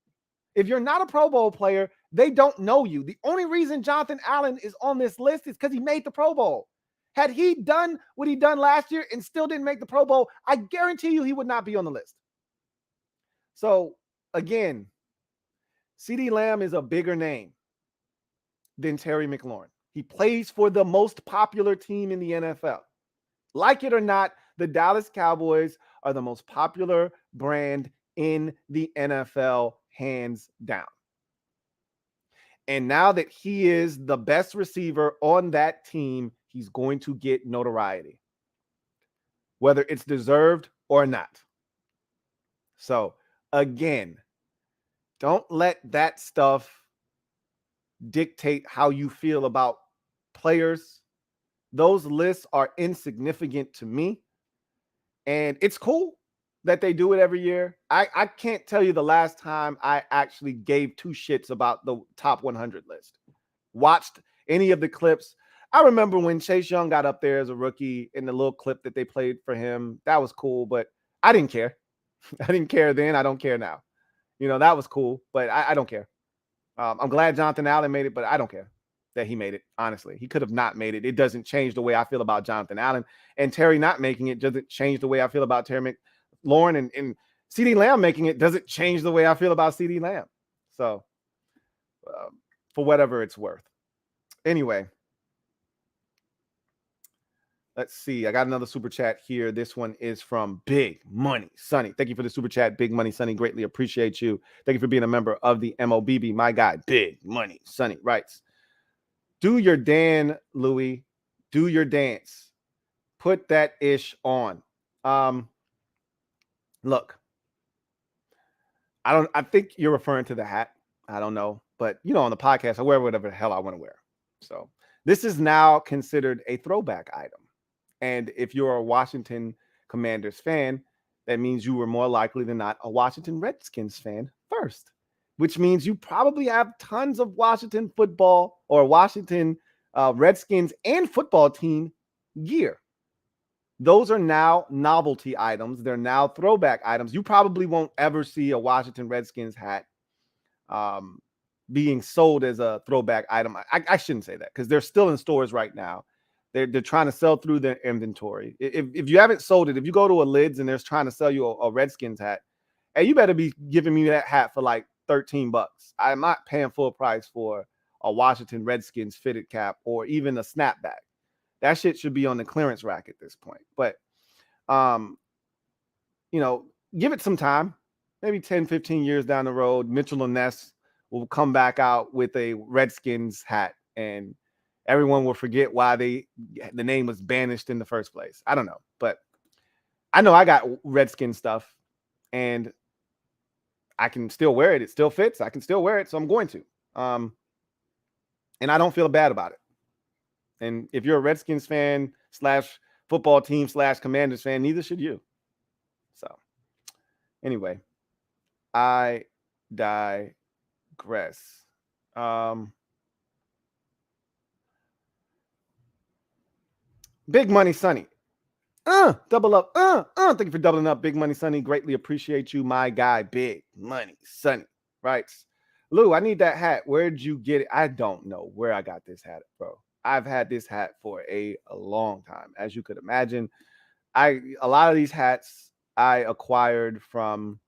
If you're not a Pro Bowl player, they don't know you. The only reason Jonathan Allen is on this list is because he made the Pro Bowl. Had he done what he done last year and still didn't make the Pro Bowl, I guarantee you he would not be on the list. So again, CeeDee Lamb is a bigger name than Terry McLaurin. He plays for the most popular team in the NFL. Like it or not, the Dallas Cowboys are the most popular brand in the NFL, hands down. And now that he is the best receiver on that team, he's going to get notoriety, whether it's deserved or not. So again, don't let that stuff dictate how you feel about players. Those lists are insignificant to me. And it's cool that they do it every year. I can't tell you the last time I actually gave two shits about the top 100 list. Watched any of the clips. I remember when Chase Young got up there as a rookie in the little clip that they played for him. That was cool, but I didn't care. I didn't care then. I don't care now. That was cool, but I don't care. I'm glad Jonathan Allen made it, but I don't care that he made it. Honestly, he could have not made it. It doesn't change the way I feel about Jonathan Allen, and Terry not making it doesn't change the way I feel about Terry McLaurin, and CeeDee Lamb making it doesn't change the way I feel about CeeDee Lamb. So, for whatever it's worth. Anyway, let's see. I got another super chat here. This one is from Big Money Sonny. Thank you for the super chat, Big Money Sonny. Greatly appreciate you. Thank you for being a member of the MOBB. My guy, Big Money Sonny, writes, do your Dan, Louie. Do your dance. Put that ish on. Look, I think you're referring to the hat. I don't know. But, on the podcast, I wear whatever the hell I want to wear. So this is now considered a throwback item. And if you're a Washington Commanders fan, that means you were more likely than not a Washington Redskins fan first, which means you probably have tons of Washington football or Washington Redskins and football team gear. Those are now novelty items. They're now throwback items. You probably won't ever see a Washington Redskins hat being sold as a throwback item. I shouldn't say that because they're still in stores right now. They're trying to sell through their inventory. If you haven't sold it, if you go to a Lids and they're trying to sell you a Redskins hat, hey, you better be giving me that hat for like $13. I'm not paying full price for a Washington Redskins fitted cap or even a snapback. That shit should be on the clearance rack at this point. But, give it some time. Maybe 10, 15 years down the road, Mitchell and Ness will come back out with a Redskins hat and everyone will forget why the name was banished in the first place. I don't know. But I know I got Redskin stuff and I can still wear it. It still fits. I can still wear it. So I'm going to. And I don't feel bad about it. And if you're a Redskins fan / football team / Commanders fan, neither should you. So anyway, I digress. Big Money Sonny. Double up. Thank you for doubling up, Big Money Sonny. Greatly appreciate you, my guy, Big Money Sonny. Right. Lou, I need that hat. Where'd you get it? I don't know where I got this hat, bro. I've had this hat for a long time. As you could imagine, a lot of these hats I acquired from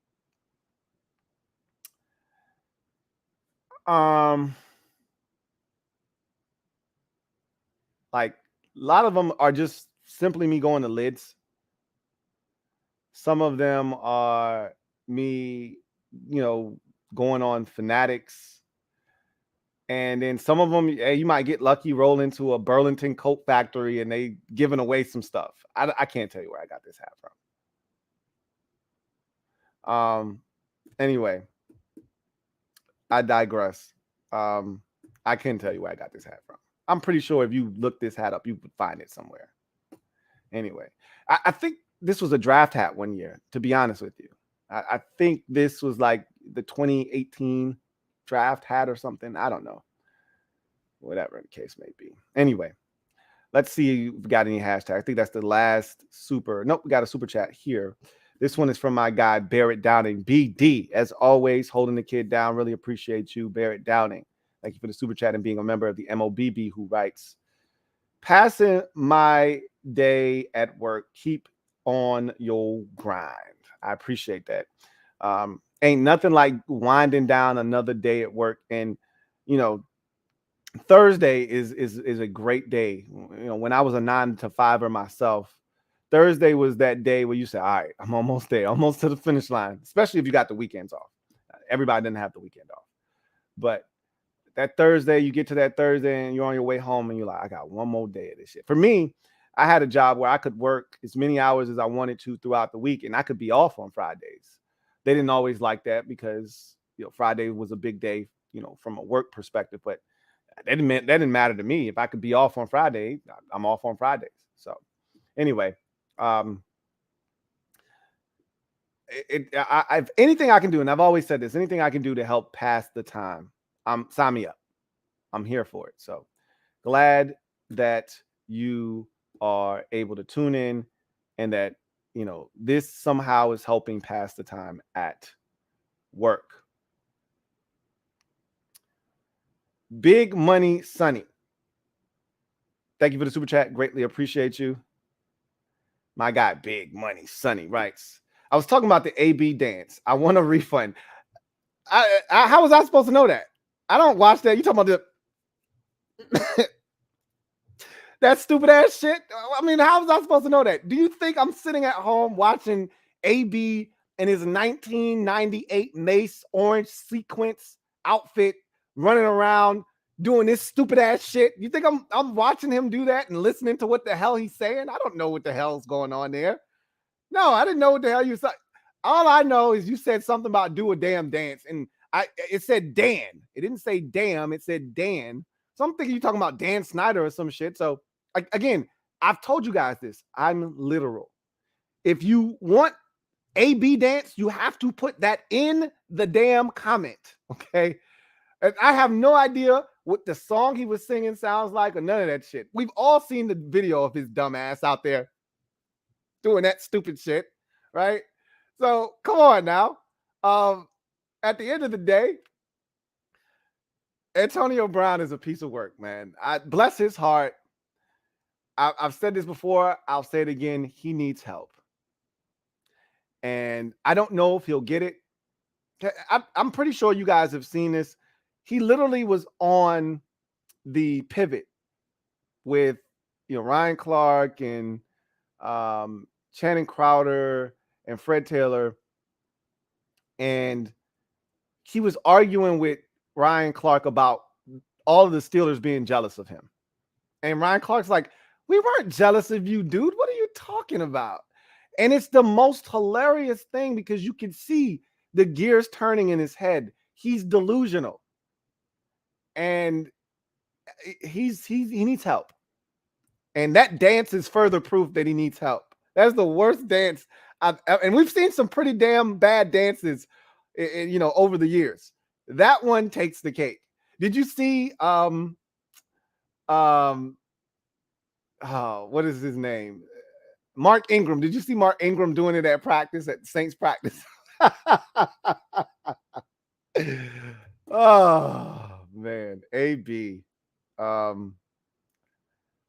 like a lot of them are just simply me going to Lids. Some of them are me, going on Fanatics. And then some of them, you might get lucky, roll into a Burlington coat factory and they giving away some stuff. I can't tell you where I got this hat from. Anyway, I digress. I can tell you where I got this hat from. I'm pretty sure if you look this hat up, you would find it somewhere. Anyway, I think this was a draft hat one year, to be honest with you. I think this was like the 2018 draft hat or something. I don't know. Whatever the case may be. Anyway, let's see if we got any hashtag. I think that's the last super. Nope, we got a super chat here. This one is from my guy, Barrett Downing. BD, as always, holding the kid down. Really appreciate you, Barrett Downing. Thank you for the super chat and being a member of the MOBB, who writes, passing my day at work. Keep on your grind. I appreciate that. Ain't nothing like winding down another day at work. And, Thursday is a great day. When I was a 9 to 5er myself, Thursday was that day where you say, all right, I'm almost there, almost to the finish line, especially if you got the weekends off. Everybody didn't have the weekend off. But that Thursday, you get to that Thursday and you're on your way home and you're like, I got one more day of this shit. For me, I had a job where I could work as many hours as I wanted to throughout the week and I could be off on Fridays. They didn't always like that because, Friday was a big day, from a work perspective, but that didn't matter to me. If I could be off on Friday, I'm off on Fridays. So anyway, if anything I can do, and I've always said this, anything I can do to help pass the time, sign me up. I'm here for it. So glad that you are able to tune in and that, this somehow is helping pass the time at work. Big Money Sunny. Thank you for the super chat. Greatly appreciate you. My guy, Big Money Sunny writes, I was talking about the AB dance. I want a refund. How was I supposed to know that? I don't watch that. You talking about the that stupid ass shit? I mean, how was I supposed to know that? Do you think I'm sitting at home watching AB and his 1998 Mace orange sequence outfit running around doing this stupid ass shit? You think I'm watching him do that and listening to what the hell he's saying? I don't know what the hell's going on there. No, I didn't know what the hell you said. All I know is you said something about do a damn dance, and it said Dan. It didn't say damn, it said Dan. So I'm thinking you're talking about Dan Snyder or some shit. So again, I've told you guys this. I'm literal. If you want AB dance, you have to put that in the damn comment. Okay. And I have no idea what the song he was singing sounds like or none of that shit. We've all seen the video of his dumb ass out there doing that stupid shit, right? So come on now. At the end of the day, Antonio Brown is a piece of work, man. I bless his heart. I've said this before. I'll say it again. He needs help. And I don't know if he'll get it. I'm pretty sure you guys have seen this. He literally was on the pivot with, Ryan Clark and Channing Crowder and Fred Taylor. And he was arguing with Ryan Clark about all of the Steelers being jealous of him. And Ryan Clark's like, we weren't jealous of you, dude. What are you talking about? And it's the most hilarious thing because you can see the gears turning in his head. He's delusional. And he needs help. And that dance is further proof that he needs help. That's the worst dance and we've seen some pretty damn bad dances, over the years. That one takes the cake. Did you see what is his name? Mark Ingram. Did you see Mark Ingram doing it at practice, at Saints practice? Oh man, AB.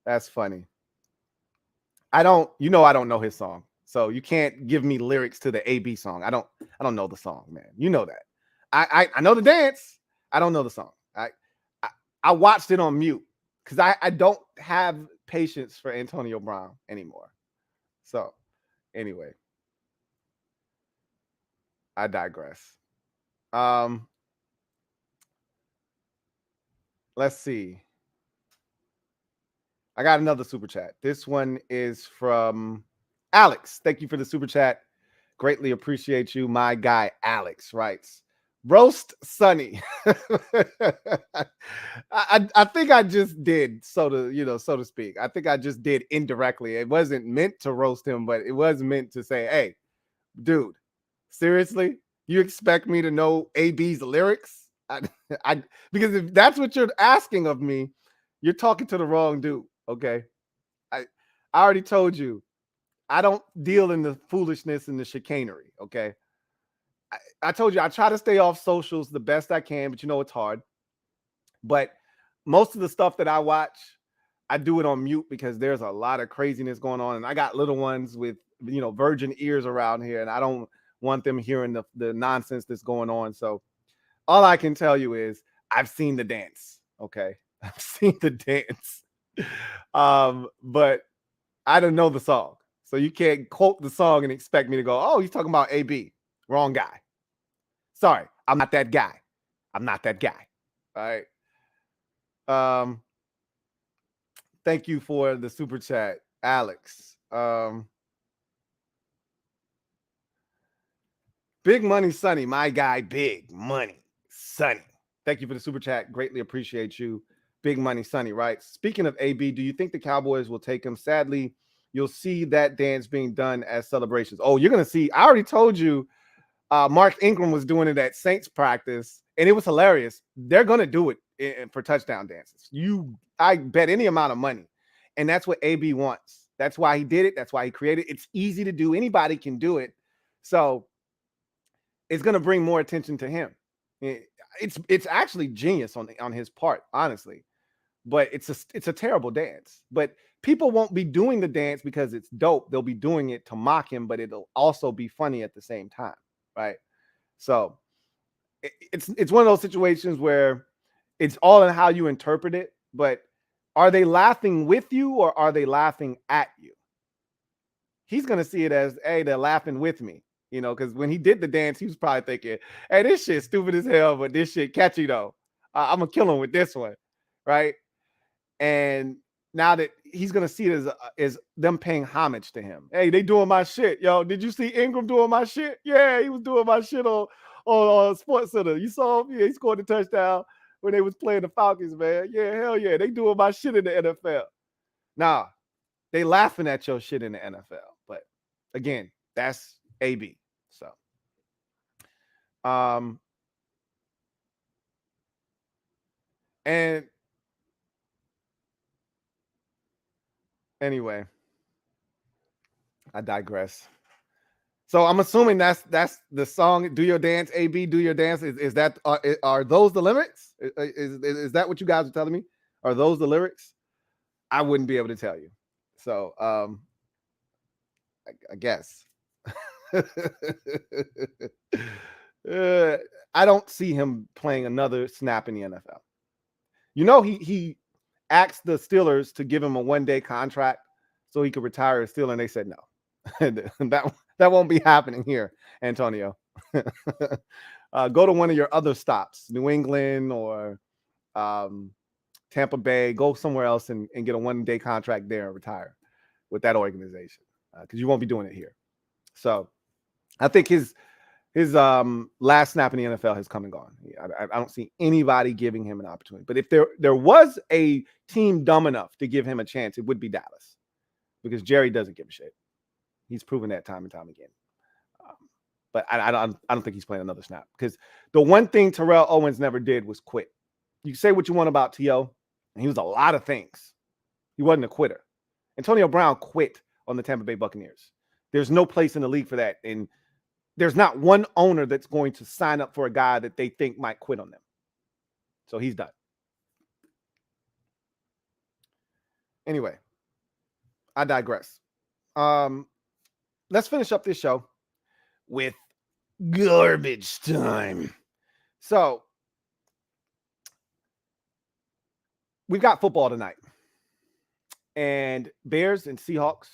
That's funny. I don't know his song. So you can't give me lyrics to the AB song. I don't know the song, man. You know that. I know the dance. I don't know the song. I watched it on mute because I don't have patience for Antonio Brown anymore. So anyway, I digress. Let's see. I got another super chat. This one is from Alex. Thank you for the super chat. Greatly appreciate you. My guy Alex writes, roast Sonny. I think I just did, so to speak. I think I just did indirectly. It wasn't meant to roast him, but it was meant to say, hey, dude, seriously? You expect me to know AB's lyrics? Because if that's what you're asking of me, you're talking to the wrong dude. Okay. I already told you, I don't deal in the foolishness and the chicanery. Okay. I told you, I try to stay off socials the best I can, but it's hard. But most of the stuff that I watch, I do it on mute because there's a lot of craziness going on. And I got little ones with, virgin ears around here, and I don't want them hearing the nonsense that's going on. So all I can tell you is I've seen the dance. Okay. I've seen the dance. But I don't know the song. So you can't quote the song and expect me to go, oh, he's talking about AB. Wrong guy. Sorry, I'm not that guy. I'm not that guy. All right. Thank you for the super chat, Alex. Big Money Sonny, my guy, Big Money Sonny. Thank you for the super chat. Greatly appreciate you. Big Money Sonny, right? Speaking of AB, do you think the Cowboys will take him? Sadly, you'll see that dance being done as celebrations. Oh, you're going to see, I already told you, Mark Ingram was doing it at Saints practice, and it was hilarious. They're going to do it for touchdown dances. I bet any amount of money. And that's what AB wants. That's why he did it. That's why he created it. It's easy to do. Anybody can do it. So it's going to bring more attention to him. It's actually genius on his part, honestly. But it's a terrible dance. But people won't be doing the dance because it's dope. They'll be doing it to mock him, but it'll also be funny at the same time, right? So it's one of those situations where it's all in how you interpret it. But are they laughing with you or are they laughing at you? He's gonna see it as, hey, they're laughing with me, because when he did the dance, he was probably thinking, hey, this shit stupid as hell, but this shit catchy though. I'm gonna kill him with this one, right? And now that he's going to see it as them paying homage to him. Hey, they doing my shit. Yo, did you see Ingram doing my shit? Yeah, he was doing my shit on Sports Center. You saw him? Yeah, he scored a touchdown when they was playing the Falcons, man. Yeah, hell yeah. They doing my shit in the NFL. Nah, they laughing at your shit in the NFL. But again, that's AB. So, and anyway, I digress. So I'm assuming that's the song. Do your dance, AB. Do your dance. Is that are those the lyrics? Is that what you guys are telling me? Are those the lyrics? I wouldn't be able to tell you. So I guess. I don't see him playing another snap in the NFL. He asked the Steelers to give him a one-day contract so he could retire as Steeler, and they said no. That won't be happening here, Antonio. Go to one of your other stops, New England or Tampa Bay. Go somewhere else and get a one-day contract there and retire with that organization, because you won't be doing it here. So I think his last snap in the NFL has come and gone. I don't see anybody giving him an opportunity. But if there was a team dumb enough to give him a chance, it would be Dallas, because Jerry doesn't give a shit. He's proven that time and time again. But I don't think he's playing another snap, because the one thing Terrell Owens never did was quit. You can say what you want about T.O., and he was a lot of things. He wasn't a quitter. Antonio Brown quit on the Tampa Bay Buccaneers. There's no place in the league for that. And there's not one owner that's going to sign up for a guy that they think might quit on them. So he's done. Anyway, I digress. Let's finish up this show with garbage time. So we've got football tonight, and Bears and Seahawks.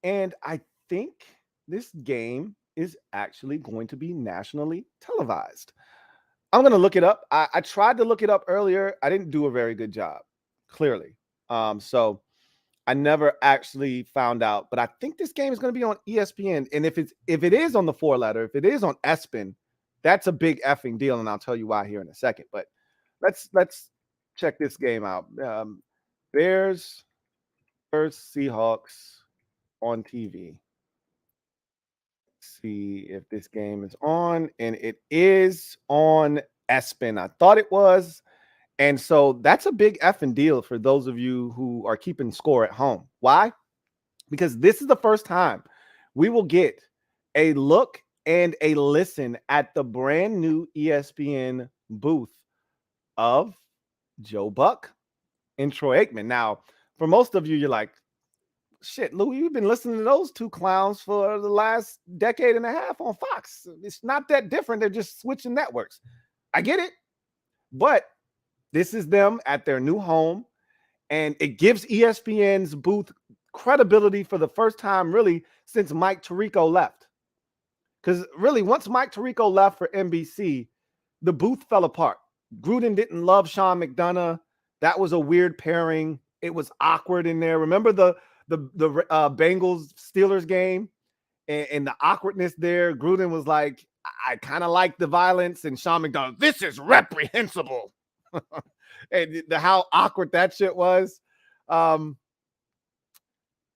And I think this game is actually going to be nationally televised. I'm going to look it up. I tried to look it up earlier. I didn't do a very good job, clearly. So I never actually found out, but I think this game is going to be on ESPN. And if it is on the 4-letter, if it is on ESPN, that's a big effing deal, and I'll tell you why here in a second. But let's check this game out. Bears versus Seahawks on TV. See if this game is on, and it is on ESPN. I thought it was. And so that's a big effing deal for those of you who are keeping score at home. Why? Because this is the first time we will get a look and a listen at the brand new ESPN booth of Joe Buck and Troy Aikman. Now, for most of you, you're like, shit, Louie, you've been listening to those two clowns for the last decade and a half on Fox. It's not that different. They're just switching networks. I get it. But this is them at their new home, and it gives ESPN's booth credibility for the first time, really, since Mike Tirico left. Because really, once Mike Tirico left for NBC, the booth fell apart. Gruden didn't love Sean McDonough. That was a weird pairing. It was awkward in there. Remember the Bengals Steelers game and the awkwardness there? Gruden was like, I kind of like the violence, and Sean McDonough, this is reprehensible. And how awkward that shit was.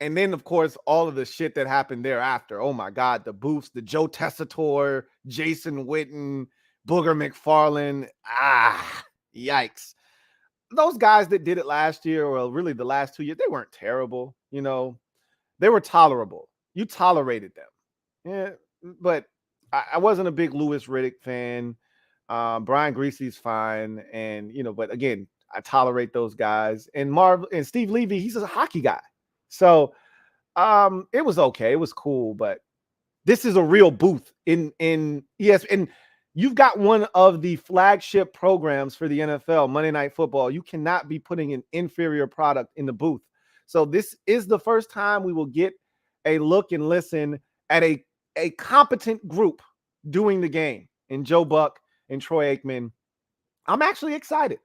And then, of course, all of the shit that happened thereafter. Oh my God, the booths, the Joe Tessitore, Jason Witten, Booger McFarland. Yikes. Those guys that did it last year, or really the last 2 years, they weren't terrible. They were tolerable. You tolerated them. Yeah, but I wasn't a big Louis Riddick fan. Brian Greasy's fine. And, but again, I tolerate those guys. And Steve Levy, he's a hockey guy. So it was okay. It was cool, but this is a real booth in ESPN. You've got one of the flagship programs for the NFL, Monday Night Football. You cannot be putting an inferior product in the booth. So this is the first time we will get a look and listen at a competent group doing the game in Joe Buck and Troy Aikman. I'm actually excited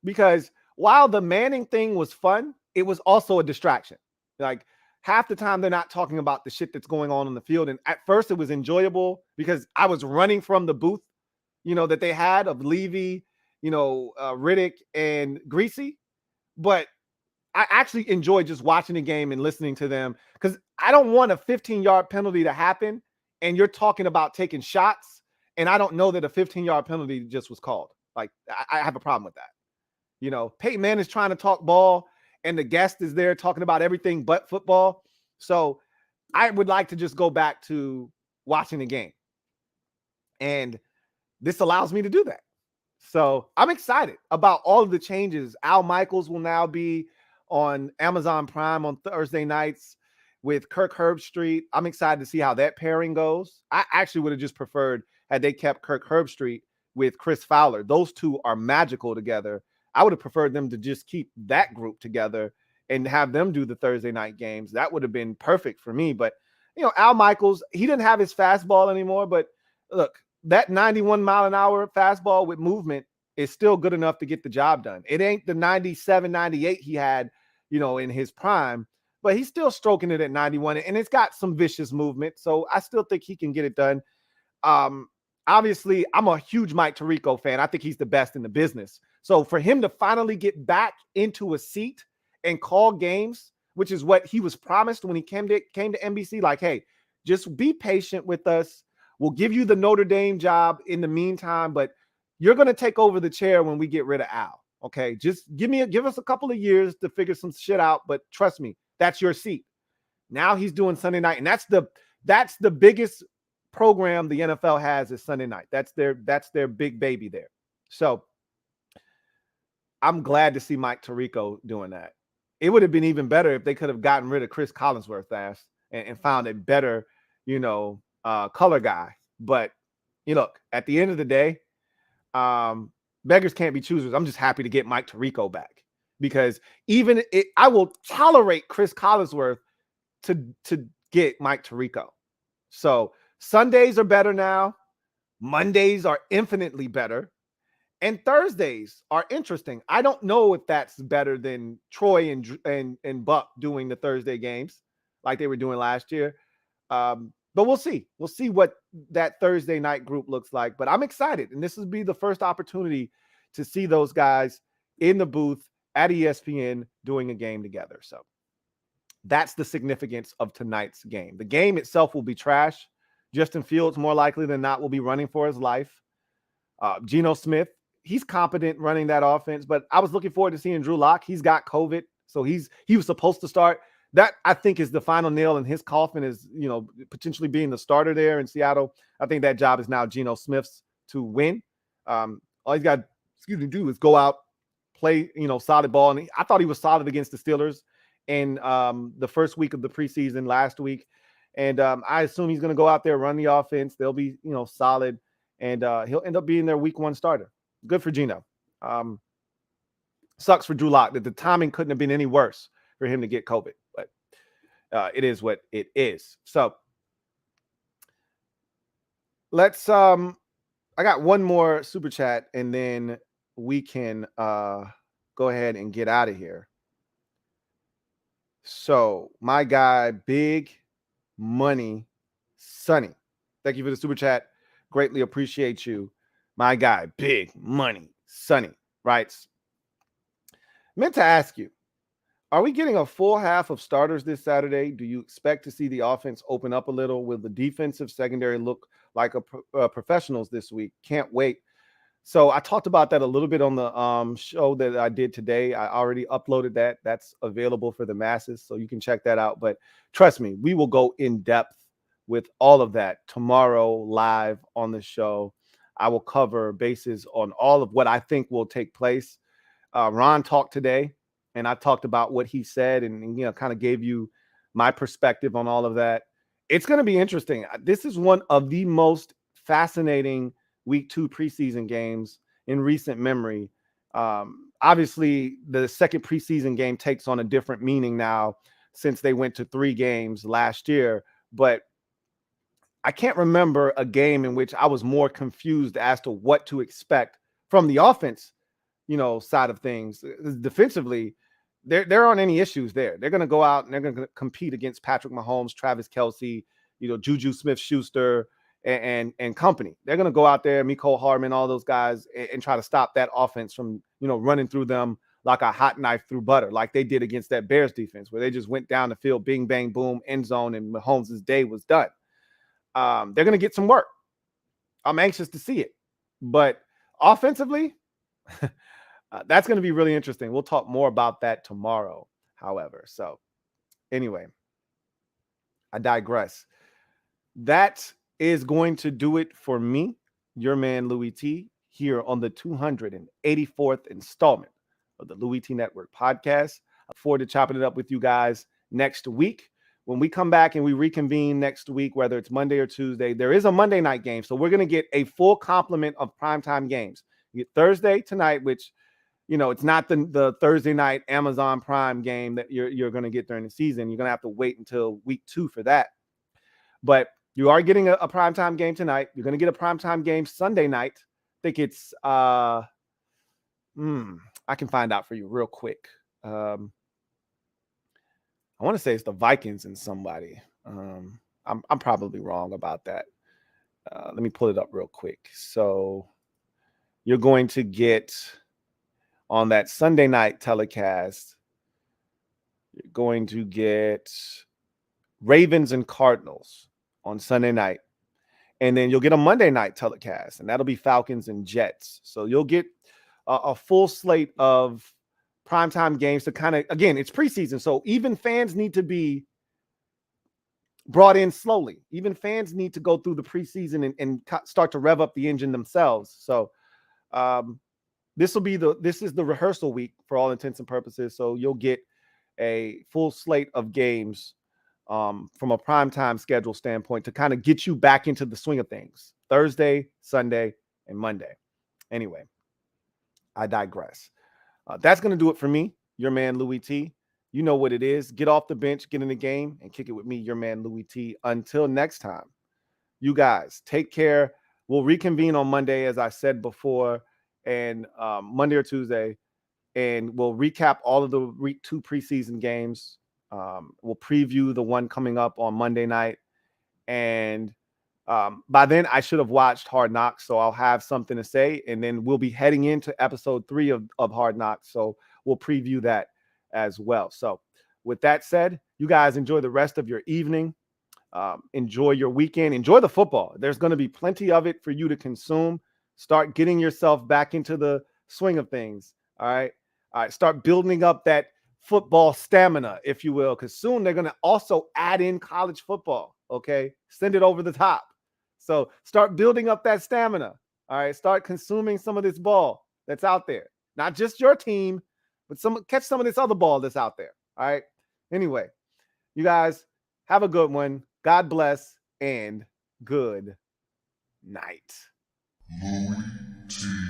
because while the Manning thing was fun, it was also a distraction. Like, half the time they're not talking about the shit that's going on the field. And at first it was enjoyable because I was running from the booth, that they had of Levy, Riddick and Greasy. But I actually enjoyed just watching the game and listening to them because I don't want a 15-yard penalty to happen and you're talking about taking shots. And I don't know that a 15-yard penalty just was called. Like, I have a problem with that. Peyton Manning is trying to talk ball and the guest is there talking about everything but football. So I would like to just go back to watching the game. And this allows me to do that. So I'm excited about all of the changes. Al Michaels will now be on Amazon Prime on Thursday nights with Kirk Herbstreit. I'm excited to see how that pairing goes. I actually would have just preferred had they kept Kirk Herbstreit with Chris Fowler. Those two are magical together. I would have preferred them to just keep that group together and have them do the Thursday night games. That would have been perfect for me. But, Al Michaels, he didn't have his fastball anymore. But look, that 91 mile an hour fastball with movement is still good enough to get the job done. It ain't the 97, 98 he had, in his prime, but he's still stroking it at 91 and it's got some vicious movement. So I still think he can get it done. Obviously, I'm a huge Mike Tirico fan. I think he's the best in the business. So for him to finally get back into a seat and call games, which is what he was promised when he came to NBC, like, hey, just be patient with us. We'll give you the Notre Dame job in the meantime, but you're going to take over the chair when we get rid of Al. Okay, just give us a couple of years to figure some shit out, but trust me, that's your seat. Now he's doing Sunday night, and that's the biggest program the NFL has is Sunday night. That's their big baby there. So I'm glad to see Mike Tirico doing that. It would have been even better if they could have gotten rid of Chris Collinsworth and found a better, color guy. But look, at the end of the day, beggars can't be choosers. I'm just happy to get Mike Tirico back because I will tolerate Chris Collinsworth to get Mike Tirico. So Sundays are better now. Mondays are infinitely better. And Thursdays are interesting. I don't know if that's better than Troy and Buck doing the Thursday games like they were doing last year. But we'll see. We'll see what that Thursday night group looks like. But I'm excited. And this will be the first opportunity to see those guys in the booth at ESPN doing a game together. So that's the significance of tonight's game. The game itself will be trash. Justin Fields, more likely than not, will be running for his life. Geno Smith, he's competent running that offense, but I was looking forward to seeing Drew Lock. He's got COVID, so he was supposed to start. That, I think, is the final nail in his coffin is, potentially being the starter there in Seattle. I think that job is now Geno Smith's to win. All he's got to do is go out, play, solid ball. And I thought he was solid against the Steelers in the first week of the preseason last week. And I assume he's going to go out there, run the offense. They'll be, solid. And he'll end up being their week one starter. Good for Geno. Sucks for Drew Lock that the timing couldn't have been any worse for him to get COVID. But it is what it is. So let's I got one more super chat and then we can go ahead and get out of here. So my guy, Big Money Sonny, thank you for the super chat. Greatly appreciate you. My guy, Big Money Sonny, writes, meant to ask you, Are we getting a full half of starters this Saturday? Do you expect to see the offense open up a little? Will the defensive secondary look like a professionals this week? Can't wait. So I talked about that a little bit on the show that I did today. I already uploaded that. That's available for the masses, so you can check that out. But trust me, we will go in depth with all of that tomorrow live on the show. I will cover bases on all of what I think will take place. Ron talked today, and I talked about what he said, and kind of gave you my perspective on all of that. It's going to be interesting. This is one of the most fascinating week 2 preseason games in recent memory. Obviously, the second preseason game takes on a different meaning now since they went to 3 games last year, but I can't remember a game in which I was more confused as to what to expect from the offense, side of things. Defensively, there aren't any issues there. They're going to go out and they're going to compete against Patrick Mahomes, Travis Kelce, Juju Smith-Schuster, and company. They're going to go out there, Mecole Hardman, all those guys, and try to stop that offense from, running through them like a hot knife through butter, like they did against that Bears defense, where they just went down the field, bing, bang, boom, end zone, and Mahomes' day was done. They're going to get some work. I'm anxious to see it. But offensively, that's going to be really interesting. We'll talk more about that tomorrow, however. So anyway, I digress. That is going to do it for me, your man Louie T, here on the 284th installment of the Louie T Network podcast. I look forward to chopping it up with you guys next week. When we come back and we reconvene next week, whether it's Monday or Tuesday, there is a Monday night game. So we're going to get a full complement of primetime games. You get Thursday tonight, which, it's not the Thursday night Amazon Prime game that you're going to get during the season. You're going to have to wait until week 2 for that. But you are getting a primetime game tonight. You're going to get a primetime game Sunday night. I think it's, I can find out for you real quick. I want to say it's the Vikings and somebody. I'm probably wrong about that. Let me pull it up real quick. So you're going to get on that Sunday night telecast, you're going to get Ravens and Cardinals on Sunday night. And then you'll get a Monday night telecast, and that'll be Falcons and Jets. So you'll get a full slate of primetime games to kind of, again, it's preseason. So even fans need to be brought in slowly. Even fans need to go through the preseason and start to rev up the engine themselves. So this is the rehearsal week for all intents and purposes. So you'll get a full slate of games from a primetime schedule standpoint to kind of get you back into the swing of things. Thursday, Sunday, and Monday. Anyway, I digress. That's going to do it for me, your man Louie T. You know what it is. Get off the bench, get in the game, and kick it with me, your man Louie T. Until next time, you guys take care. We'll reconvene on Monday, as I said before, and Monday or Tuesday, and we'll recap all of the week 2 preseason games. We'll preview the one coming up on Monday night, and by then I should have watched Hard Knocks, so I'll have something to say, and then we'll be heading into episode 3 of Hard Knocks, so we'll preview that as well. So with that said, you guys enjoy the rest of your evening. Enjoy your weekend. Enjoy the football. There's going to be plenty of it for you to consume. Start getting yourself back into the swing of things. All right. Start building up that football stamina, if you will, because soon they're going to also add in college football. Okay. Send it over the top. So start building up that stamina. All right. Start consuming some of this ball that's out there. Not just your team, but catch some of this other ball that's out there. All right. Anyway, you guys have a good one. God bless and good night. LouieTeeNetwork.